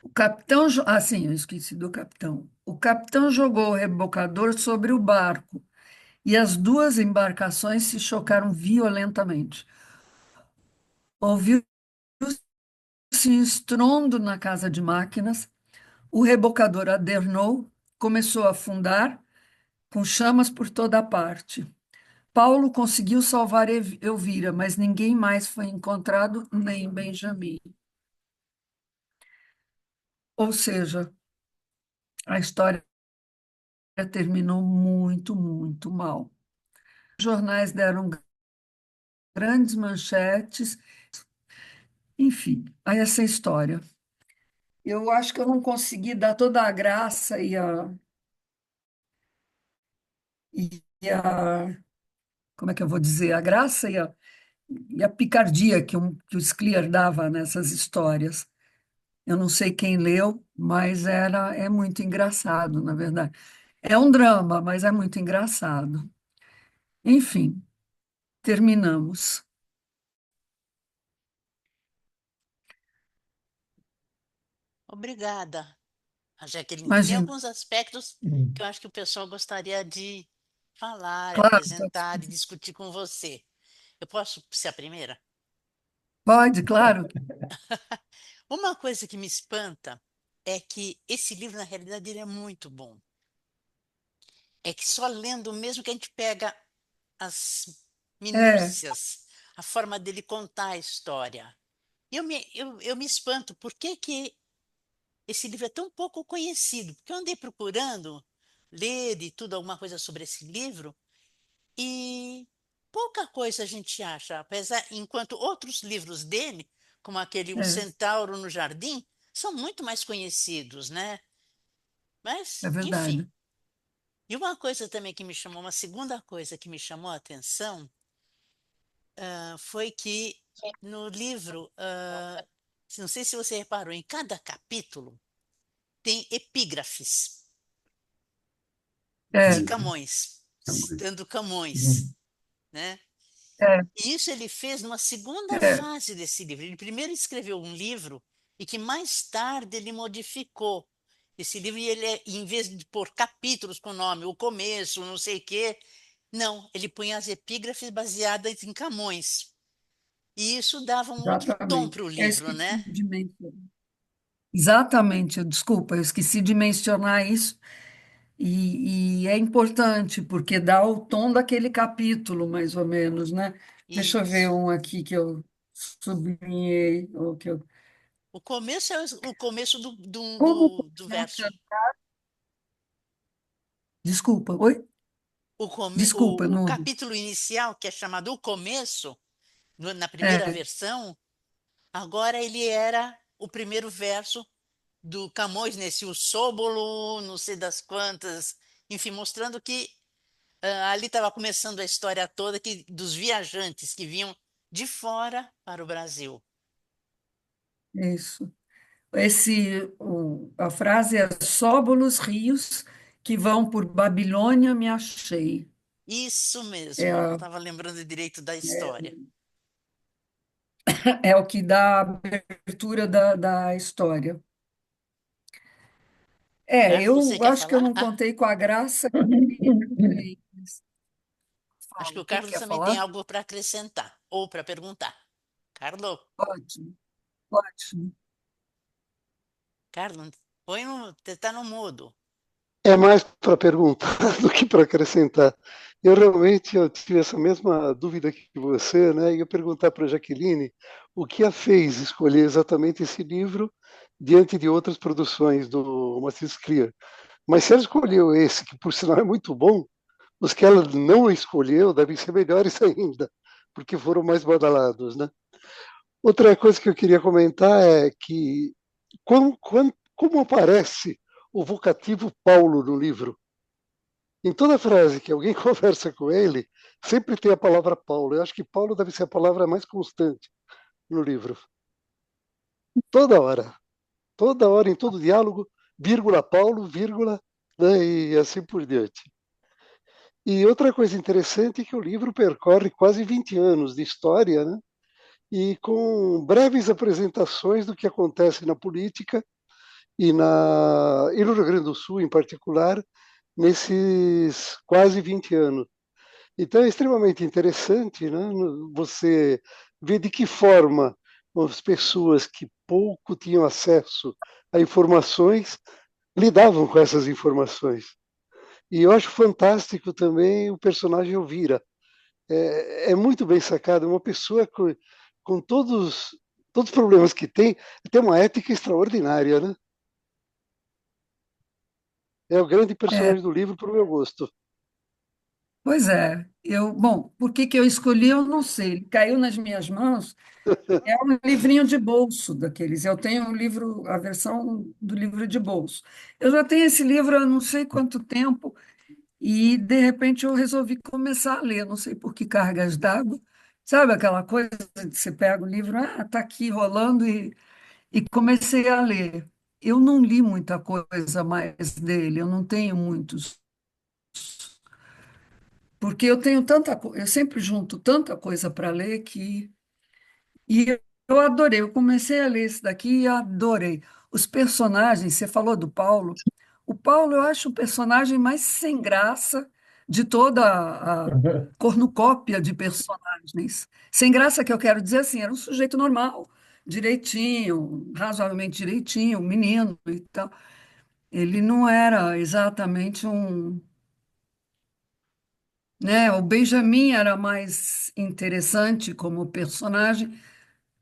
O capitão, sim, eu esqueci do capitão. O capitão jogou o rebocador sobre o barco e as duas embarcações se chocaram violentamente. Ouviu-se estrondo na casa de máquinas, o rebocador adernou, começou a afundar, com chamas por toda parte. Paulo conseguiu salvar Elvira, mas ninguém mais foi encontrado, nem Benjamin. Ou seja, a história terminou muito, muito mal. Os jornais deram grandes manchetes, enfim, aí essa história. Eu acho que eu não consegui dar toda a graça e a como é que eu vou dizer, a graça e a picardia que o Scliar dava nessas histórias. Eu não sei quem leu, mas é muito engraçado, na verdade. É um drama, mas é muito engraçado. Enfim, terminamos. Obrigada, Jaqueline. Tem Imagina. alguns aspectos que eu acho que o pessoal gostaria de falar, Claro, apresentar e discutir com você. Eu posso ser a primeira? pode, claro. Uma coisa que me espanta é que esse livro, na realidade, ele é muito bom. É que só lendo mesmo que a gente pega as É, minúcias, a forma dele contar a história. Eu me espanto, por que que esse livro é tão pouco conhecido? Porque eu andei procurando ler e tudo, alguma coisa sobre esse livro, e pouca coisa a gente acha, apesar, enquanto outros livros dele, como aquele O é, Centauro no Jardim, são muito mais conhecidos, né? é Mas, enfim. verdade. E uma coisa também que me chamou, uma segunda coisa que me chamou a atenção, foi que no livro, não sei se você reparou, em cada capítulo tem epígrafes de É, Camões, citando Camões, né? é, E isso ele fez numa segunda é, fase desse livro. Ele primeiro escreveu um livro e que mais tarde ele modificou esse livro e ele, em vez de pôr capítulos com o nome, o começo, não sei o quê, não, ele punha as epígrafes baseadas em Camões. E isso dava um outro tom exatamente. para o Eu livro, esqueci né? de mencionar. Exatamente, desculpa, eu esqueci de mencionar isso. E é importante, porque dá o tom daquele capítulo, mais ou menos, né? Deixa eu ver Isso. um aqui que eu sublinhei, ou que eu... O começo é o começo Como do verso. Desculpa, oi? Desculpa, O não ouvi. capítulo inicial, que é chamado O Começo, na primeira É, versão, agora ele era o primeiro verso do Camões, nesse O Sóbolo, não sei das quantas, enfim, mostrando que ali estava começando a história toda dos viajantes que vinham de fora para o Brasil. isso. A frase é: Sóbolos rios que vão por Babilônia me achei. Isso É, mesmo, eu não estava lembrando direito da história. é o que dá a abertura da história. Carlos, você Eu quer acho que eu falar? não contei com a graça que eu queria ter. Acho que Fala, o quem Carlos quer também tem falar? algo para acrescentar ou para perguntar. Carlos, Ótimo, ótimo. Carlos, você está no mudo. É mais para perguntar do que para acrescentar. Eu tive essa mesma dúvida que você, né? E eu perguntar para a Jaqueline o que a fez escolher exatamente esse livro diante de outras produções do Matheus Clear. Mas se ela escolheu esse, que por sinal é muito bom, os que ela não escolheu devem ser melhores ainda, porque foram mais badalados, né? Outra coisa que eu queria comentar é que como aparece o vocativo Paulo no livro? Em toda frase que alguém conversa com ele, sempre tem a palavra Paulo. Eu acho que Paulo deve ser a palavra mais constante no livro. Toda toda hora, em todo diálogo, vírgula Paulo, vírgula, né, e assim por diante. E outra coisa interessante é que o livro percorre quase 20 anos de história, né? E com breves apresentações do que acontece na política e no Rio Grande do Sul, em particular, nesses quase 20 anos. Então é extremamente interessante, né, você ver de que forma as pessoas que pouco tinham acesso a informações lidavam com essas informações. E eu acho fantástico também o personagem Elvira. É muito bem sacado, é uma pessoa com todos os problemas que tem uma ética extraordinária, né? É o grande É, personagem do livro para o meu gosto. pois é, bom, por que que eu escolhi, eu não sei. Ele caiu nas minhas mãos. É um livrinho de bolso daqueles. Eu tenho o livro, a versão do livro de bolso. Eu já tenho esse livro há não sei quanto tempo e, de repente, eu resolvi começar a ler. Não sei por que cargas d'água. Sabe aquela coisa de você pega o livro, tá aqui rolando e comecei a ler. Eu não li muita coisa mais dele, eu não tenho muitos, porque eu tenho eu sempre junto tanta coisa para ler que e eu adorei, eu comecei a ler esse daqui e adorei. Os personagens, você falou do Paulo. O Paulo eu acho o personagem mais sem graça de toda a cornucópia de personagens. Sem graça que eu quero dizer assim, era um sujeito normal, direitinho, razoavelmente direitinho, um menino e tal. Ele não era exatamente um, né? O Benjamin era mais interessante como personagem.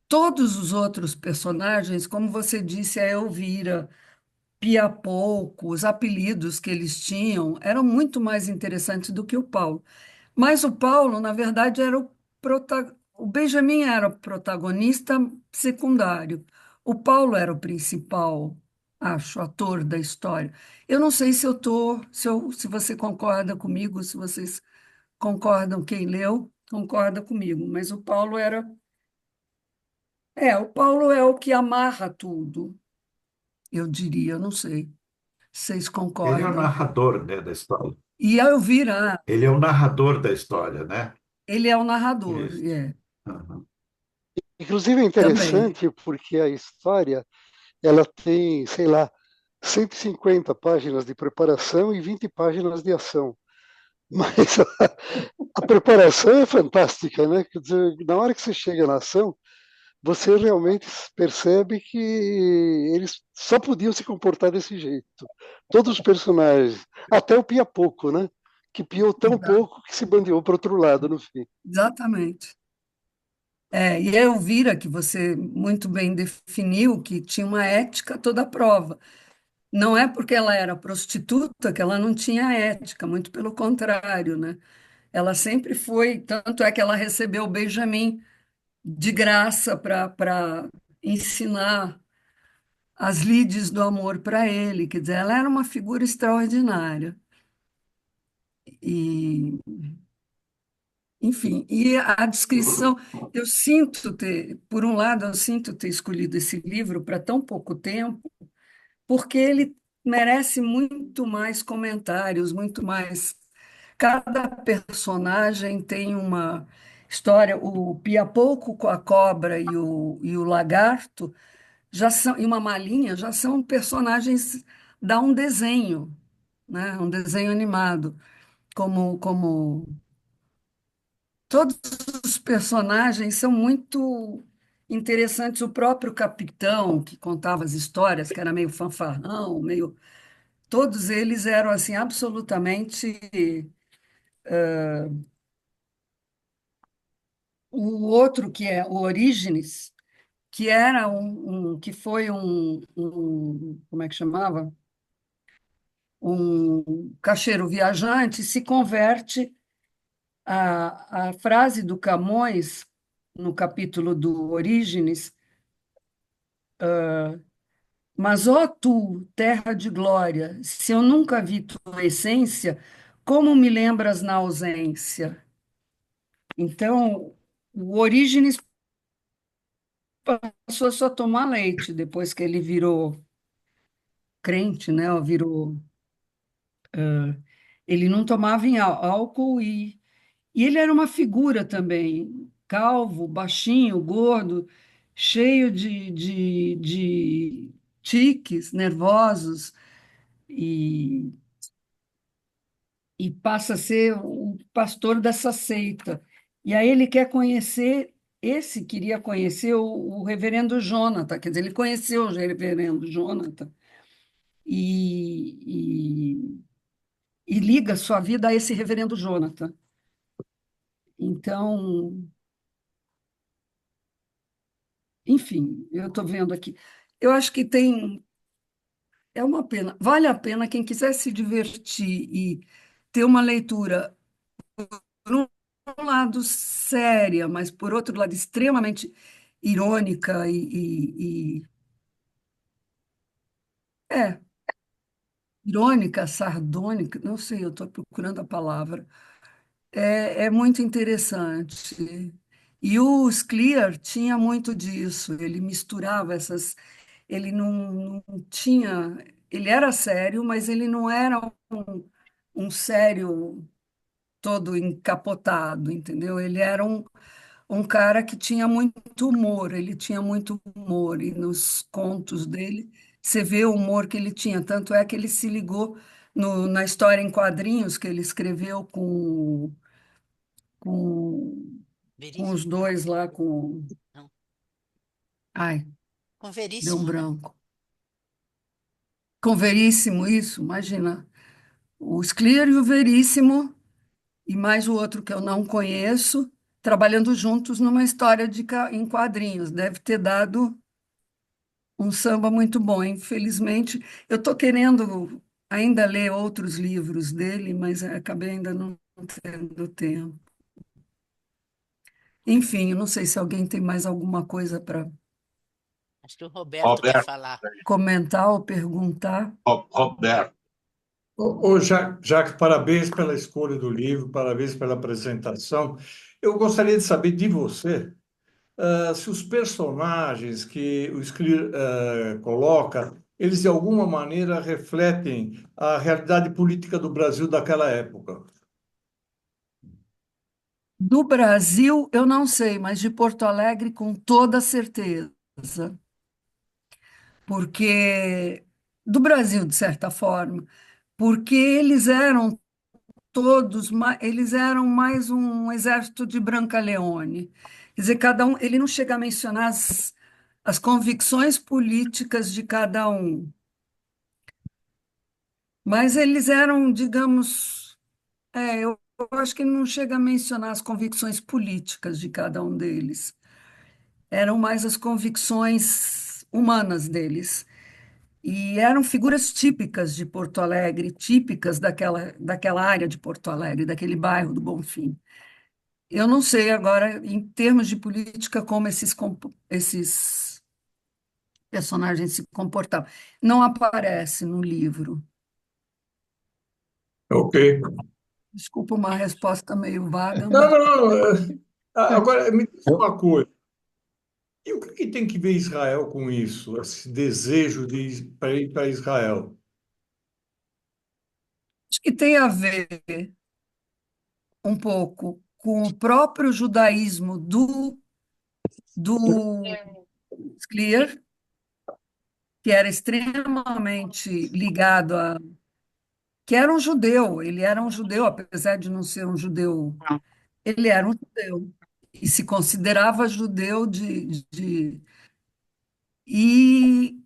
Todos os outros personagens, como você disse, a Elvira, Pia Pouco, os apelidos que eles tinham eram muito mais interessantes do que o Paulo. Mas o Paulo, na verdade, o Benjamin era o protagonista secundário. O Paulo era o principal, acho, ator da história. Eu não sei se eu tô, se você concorda comigo, se vocês concordam, quem leu, concorda comigo, mas o Paulo é o que amarra tudo, eu diria, não sei. Vocês Ele é o concordam? narrador, né, da história. E a Elvira, Ele é o narrador da história, né? ele é o narrador, Isso. é, Uhum. Inclusive é também. interessante porque a história ela tem, sei lá, 150 páginas de preparação e 20 páginas de ação. Mas a preparação é fantástica, né? Quer dizer, na hora que você chega na ação, você realmente percebe que eles só podiam se comportar desse jeito. Todos os personagens, até o Pia-Pouco, né? Que piou tão Exa- pouco que se bandeou para outro lado no fim. Exatamente. É, e a Elvira, que você muito bem definiu, que tinha uma ética toda à prova. Não é porque ela era prostituta que ela não tinha ética, muito pelo contrário, né? Ela sempre foi, tanto é que ela recebeu o Benjamin de graça para ensinar as lides do amor para ele. Quer dizer, ela era uma figura extraordinária. E, enfim, e a descrição, eu sinto ter, por um lado, eu sinto ter escolhido esse livro para tão pouco tempo, porque ele merece muito mais comentários, muito mais cada personagem tem uma história. O Piapoco com a cobra e o lagarto já são, e uma malinha já são personagens da um desenho, né? Um desenho animado, como todos os personagens são muito interessantes. O próprio capitão que contava as histórias, que era meio fanfarrão, meio todos eles eram assim absolutamente. O outro que é o Orígenes, que era que foi como é que chamava? Um cacheiro viajante, se converte. A frase do Camões, no capítulo do Orígenes, mas, ó tu, terra de glória, se eu nunca vi tua essência, como me lembras na ausência? Então, o Orígenes passou só a tomar leite depois que ele virou crente, né? Ou virou, ele não tomava em álcool e ele era uma figura também, calvo, baixinho, gordo, cheio de tiques nervosos e, e passa a ser o pastor dessa seita. E aí ele quer conhecer, esse queria conhecer o reverendo Jonathan, quer dizer, ele conheceu o reverendo Jonathan e, e liga sua vida a esse reverendo Jonathan. Então, enfim, eu estou vendo aqui. Eu acho que é uma pena, vale a pena quem quiser se divertir e ter uma leitura, por um lado séria, mas por outro lado extremamente irônica é, irônica, sardônica, não sei, eu estou procurando a palavra. É muito interessante. E o Scliar tinha muito disso, ele misturava essas. Ele não tinha. Ele era sério, mas ele não era um sério todo encapotado, entendeu? Ele era um cara que tinha muito humor, ele tinha muito humor, e nos contos dele você vê o humor que ele tinha. Tanto é que ele se ligou na história em quadrinhos que ele escreveu com, com os Veríssimo? dois lá, com. Não. Ai, Com deu um Veríssimo, né? branco. Com Veríssimo, isso, imagina. O Scliar e o Veríssimo, e mais o outro que eu não conheço, trabalhando juntos numa história em quadrinhos. Deve ter dado um samba muito bom. Infelizmente, eu estou querendo ainda ler outros livros dele, mas acabei ainda não tendo tempo. Enfim, eu não sei se alguém tem mais alguma coisa para Acho que o Roberto quer Roberto, falar. comentar ou perguntar. Roberto. Ô, Jacques, parabéns pela escolha do livro, parabéns pela apresentação. Eu gostaria de saber de você, se os personagens que o Scliar coloca, eles de alguma maneira refletem a realidade política do Brasil daquela época. Do Brasil, eu não sei, mas de Porto Alegre, com toda certeza. Porque. Do Brasil, de certa forma, porque eles eram todos, eles eram mais um exército de Brancaleone. Quer dizer, cada um, ele não chega a mencionar as convicções políticas de cada um, mas eles eram, digamos, eu acho que ele não chega a mencionar as convicções políticas de cada um deles. Eram mais as convicções humanas deles. E eram figuras típicas de Porto Alegre, típicas daquela área de Porto Alegre, daquele bairro do Bonfim. Eu não sei agora, em termos de política, como esses personagens se comportavam. Não aparece no livro. Ok. Desculpa uma resposta meio vaga, Não, mas não, não. Agora, me diz uma coisa. E o que que tem que ver Israel com isso? Esse desejo de para ir para Israel? acho que tem a ver. um pouco com o próprio judaísmo do Scliar, que era extremamente ligado a... que era um judeu, ele era um judeu, apesar de não ser um judeu, ele era um judeu, e se considerava judeu e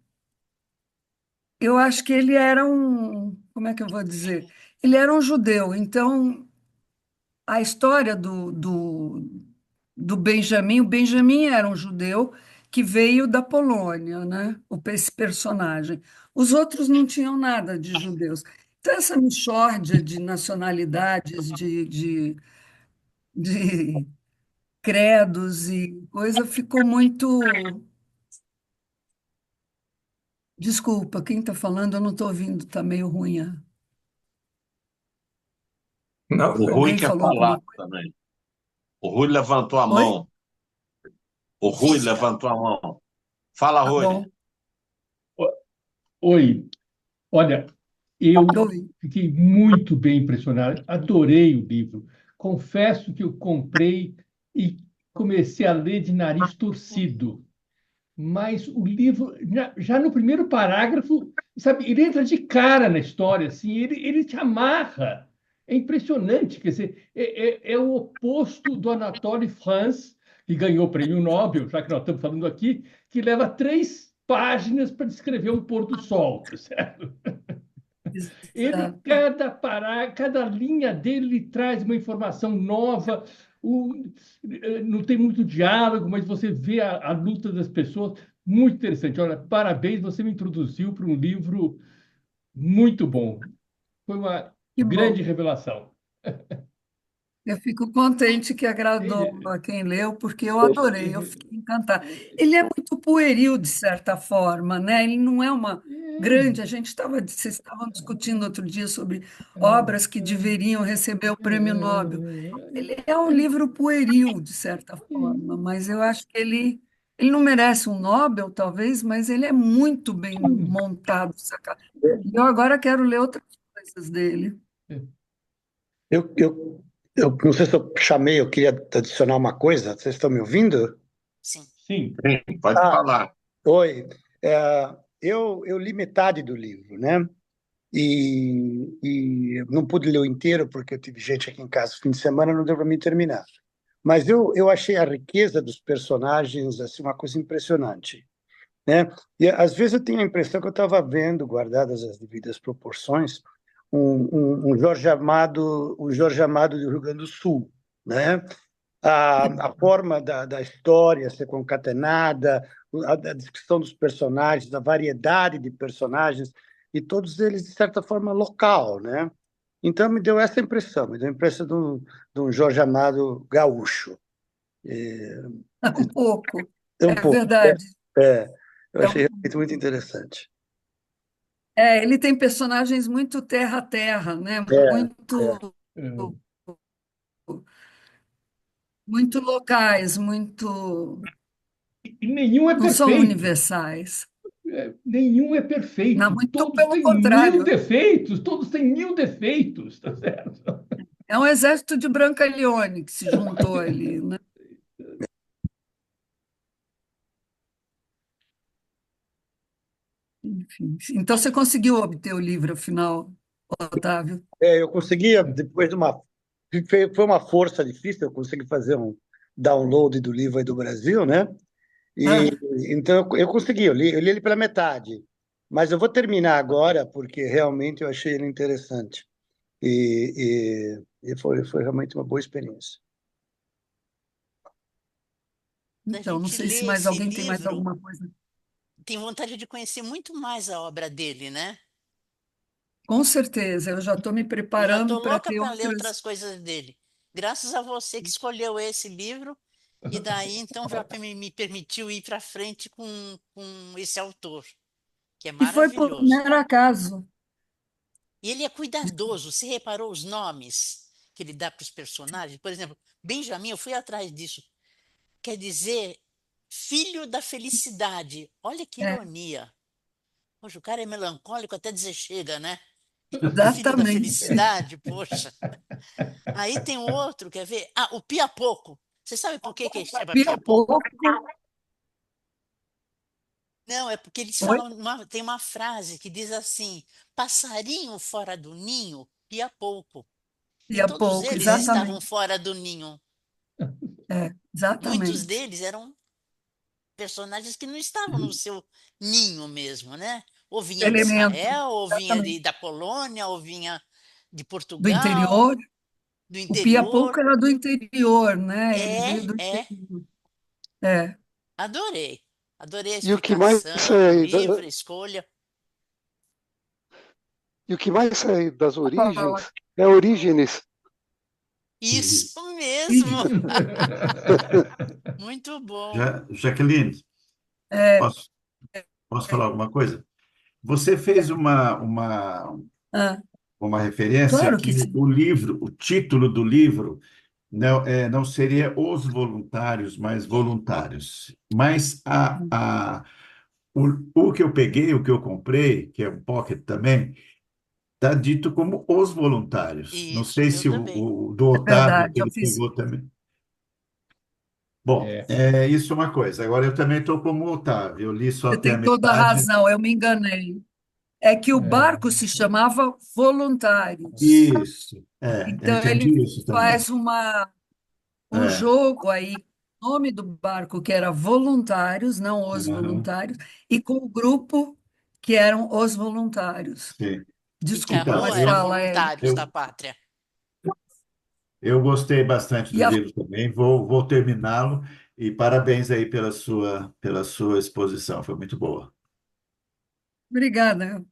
eu acho que ele era um, como é que eu vou dizer? Ele era um judeu, então a história do Benjamin, o Benjamin era um judeu que veio da Polônia, né? Esse personagem. Os outros não tinham nada de judeus. Então, essa mixórdia de nacionalidades, de credos e coisa ficou muito. Desculpa, quem está falando? Eu não estou ouvindo, está meio ruim. Não, O Rui Alguém quer falou falar alguma coisa? também. O Rui levantou a Oi? mão. O Rui Física. levantou a mão. Fala, Tá Rui. bom, Oi, olha, eu eu ouvi. fiquei muito bem impressionado, adorei o livro. Confesso que eu comprei e comecei a ler de nariz torcido, mas o livro, já no primeiro parágrafo, sabe, ele entra de cara na história, assim, ele te amarra. É impressionante, quer dizer, é o oposto do Anatole France, que ganhou o prêmio Nobel, já que nós estamos falando aqui, que leva 3 páginas para descrever um pôr do sol, tá certo? Ele, Exato. cada linha dele traz uma informação nova. Não tem muito diálogo, mas você vê a luta das pessoas. Muito interessante. Olha, parabéns, você me introduziu para um livro muito bom. Foi uma Que grande bom. revelação. Eu fico contente que agradou Ele- a quem leu, porque eu adorei, eu fiquei encantada. Ele é muito pueril, de certa forma, né? Ele não é uma grande. Vocês estavam discutindo outro dia sobre obras que deveriam receber o prêmio Nobel. Ele é um livro pueril, de certa forma, mas eu acho que ele não merece um Nobel, talvez, mas ele é muito bem montado, sacado. E eu agora quero ler outras coisas dele. Eu, eu, eu não sei se eu chamei, eu queria adicionar uma coisa. Vocês estão me ouvindo? Sim. Sim, Sim, pode Ah, falar. oi. Eu li metade do livro, né? E eu não pude ler o inteiro porque eu tive gente aqui em casa no fim de semana, não deu para mim terminar. Mas eu achei a riqueza dos personagens assim uma coisa impressionante, né? E às vezes eu tenho a impressão que eu estava vendo, guardadas as devidas proporções, um Jorge Amado do Rio Grande do Sul, né? A forma da história ser concatenada, a descrição dos personagens, a variedade de personagens, e todos eles, de certa forma, local, né? Então, me deu essa impressão, me deu a impressão de um Jorge Amado gaúcho. Um pouco, É um é pouco. verdade. É, eu É achei um realmente muito interessante. Ele tem personagens muito terra a terra, né? É, é. Muito, muito locais, muito, e nenhum é não são perfeito. universais. Nenhum é Não, perfeito. muito Todos pelo têm mil contrário. defeitos. Todos têm mil defeitos, tá certo? É um exército de Brancaleone que se juntou ali, né? Enfim. Então você conseguiu obter o livro, afinal, Otávio? Eu conseguia, depois de uma. Foi uma força difícil, eu consegui fazer um download do livro aí do Brasil, né? E Ah, então eu consegui, eu li ele pela metade. Mas eu vou terminar agora, porque realmente eu achei ele interessante. E foi realmente uma boa experiência. Quando a então, não gente sei se lê mais esse alguém tem mais livro, alguma coisa. tem vontade de conhecer muito mais a obra dele, né? Com certeza, eu já estou me Eu já preparando estou para louca ter para ler outras. outras coisas dele. Graças a você que escolheu esse livro, e daí então já me permitiu ir para frente com esse autor, que é E foi por maravilhoso. mero acaso. E ele é cuidadoso. Você reparou os nomes que ele dá para os personagens? Por exemplo, Benjamin, eu fui atrás disso. Quer dizer, filho da felicidade. Olha que É, ironia. Poxa, o cara é melancólico até dizer chega, né? Filho da exatamente. felicidade, poxa. Aí tem outro, quer ver? Ah, o Piapoco. Você sabe por que que chama Pia Piapoco? pouco. Não, é porque eles Oi? falam, tem uma frase que diz assim: passarinho fora do ninho, pia pouco. E Pia todos pouco, eles estavam exatamente. fora do ninho. Muitos Exatamente. deles eram personagens que não estavam no seu ninho mesmo, né? Ou vinha de Elemento, Israel, ou vinha exatamente. da Polônia, ou vinha de Do Portugal, interior. do O Pia interior. pouco era do interior, né? Ele veio É, do é. interior. É. Adorei. Adorei a E o que mais explicação, o sai, livro, a escolha. e o que mais sai das Fala. origens é Orígenes. Isso mesmo. Ih, Muito bom. Jaqueline, É, posso, posso falar alguma coisa? Você fez ah, uma referência claro que que sim. o livro, o título do livro, não seria Os Voluntários, mas Voluntários. Mas o que eu peguei, o que eu comprei, que é um pocket também, está dito como Os Voluntários. Não Isso, sei eu se também. o do É Otávio, que verdade. Eu ele fiz. pegou também. Bom, É. isso é uma coisa. Agora, eu também estou como o Otávio. Eu li só Você até a tem toda a metade. razão. Eu me enganei. É que o É. barco se chamava Voluntários. Isso, eu Então ele entendi isso também. faz um É, jogo aí, o nome do barco que era Voluntários, não Os aham, Voluntários, e com o grupo que eram Os Voluntários. sim. E que a Desculpa, Então, rua mas era fala, Hélio. Voluntários da eu, Pátria. eu gostei bastante E do a... livro também, vou terminá-lo e parabéns aí pela sua exposição, foi muito boa. Obrigada.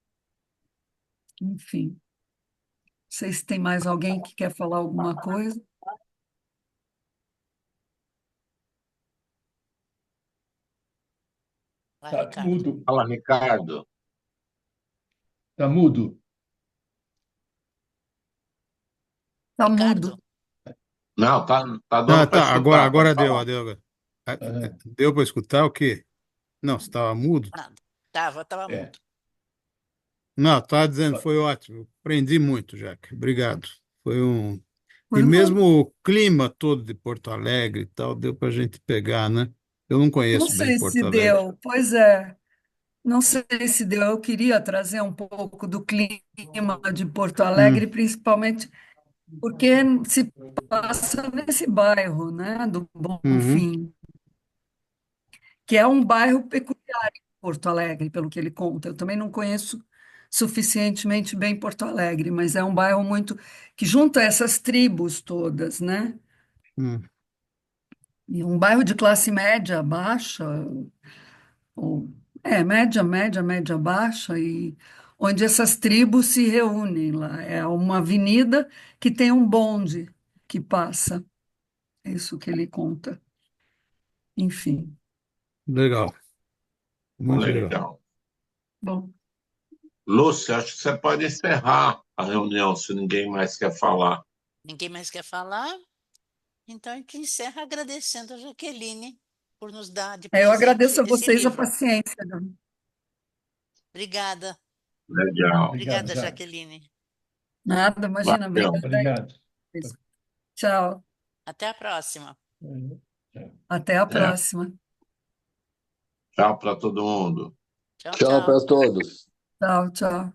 Enfim, não sei se tem mais alguém que quer falar alguma coisa. Vai, Tá Ricardo. mudo. Fala, Ricardo. Tá mudo. Está mudo. Ricardo? Não, tá Ah, dando para tá. escutar, pode Agora deu, falar. deu. Ah, Aham. Deu para escutar o quê? Não, você estava mudo? Nada. Tava É. mudo. Não, estava dizendo, foi ótimo. Aprendi muito, Jack. Obrigado. Foi um. E Foi bom. mesmo o clima todo de Porto Alegre e tal, deu para a gente pegar, né? Eu não Não conheço bem sei se Porto Alegre. deu. Pois é, não sei se deu. Eu queria trazer um pouco do clima de Porto Hum, Alegre, principalmente porque se passa nesse bairro, né, do uhum, Bonfim, que é um bairro peculiar em Porto Alegre, pelo que ele conta. Eu também não conheço suficientemente bem Porto Alegre, mas é um bairro muito que junta essas tribos todas, né? hum. E um bairro de classe média baixa, ou média baixa, e onde essas tribos se reúnem lá. É uma avenida que tem um bonde que passa. É isso que ele conta. Enfim, Legal, muito legal. Legal. bom, Lúcia, acho que você pode encerrar a reunião se ninguém mais quer falar. Ninguém mais quer falar? Então a gente encerra agradecendo a Jaqueline por nos dar de eu agradeço presente a esse vocês a livro. paciência, né? Obrigada. Legal. Obrigado, Obrigada, Jack. Jaqueline. Nada, imagina, Valeu. obrigada. Obrigado. Tchau, Até a próxima. Tchau. até a É, próxima. tchau para todo mundo. Tchau, Tchau tchau. para todos. Tchau, tchau.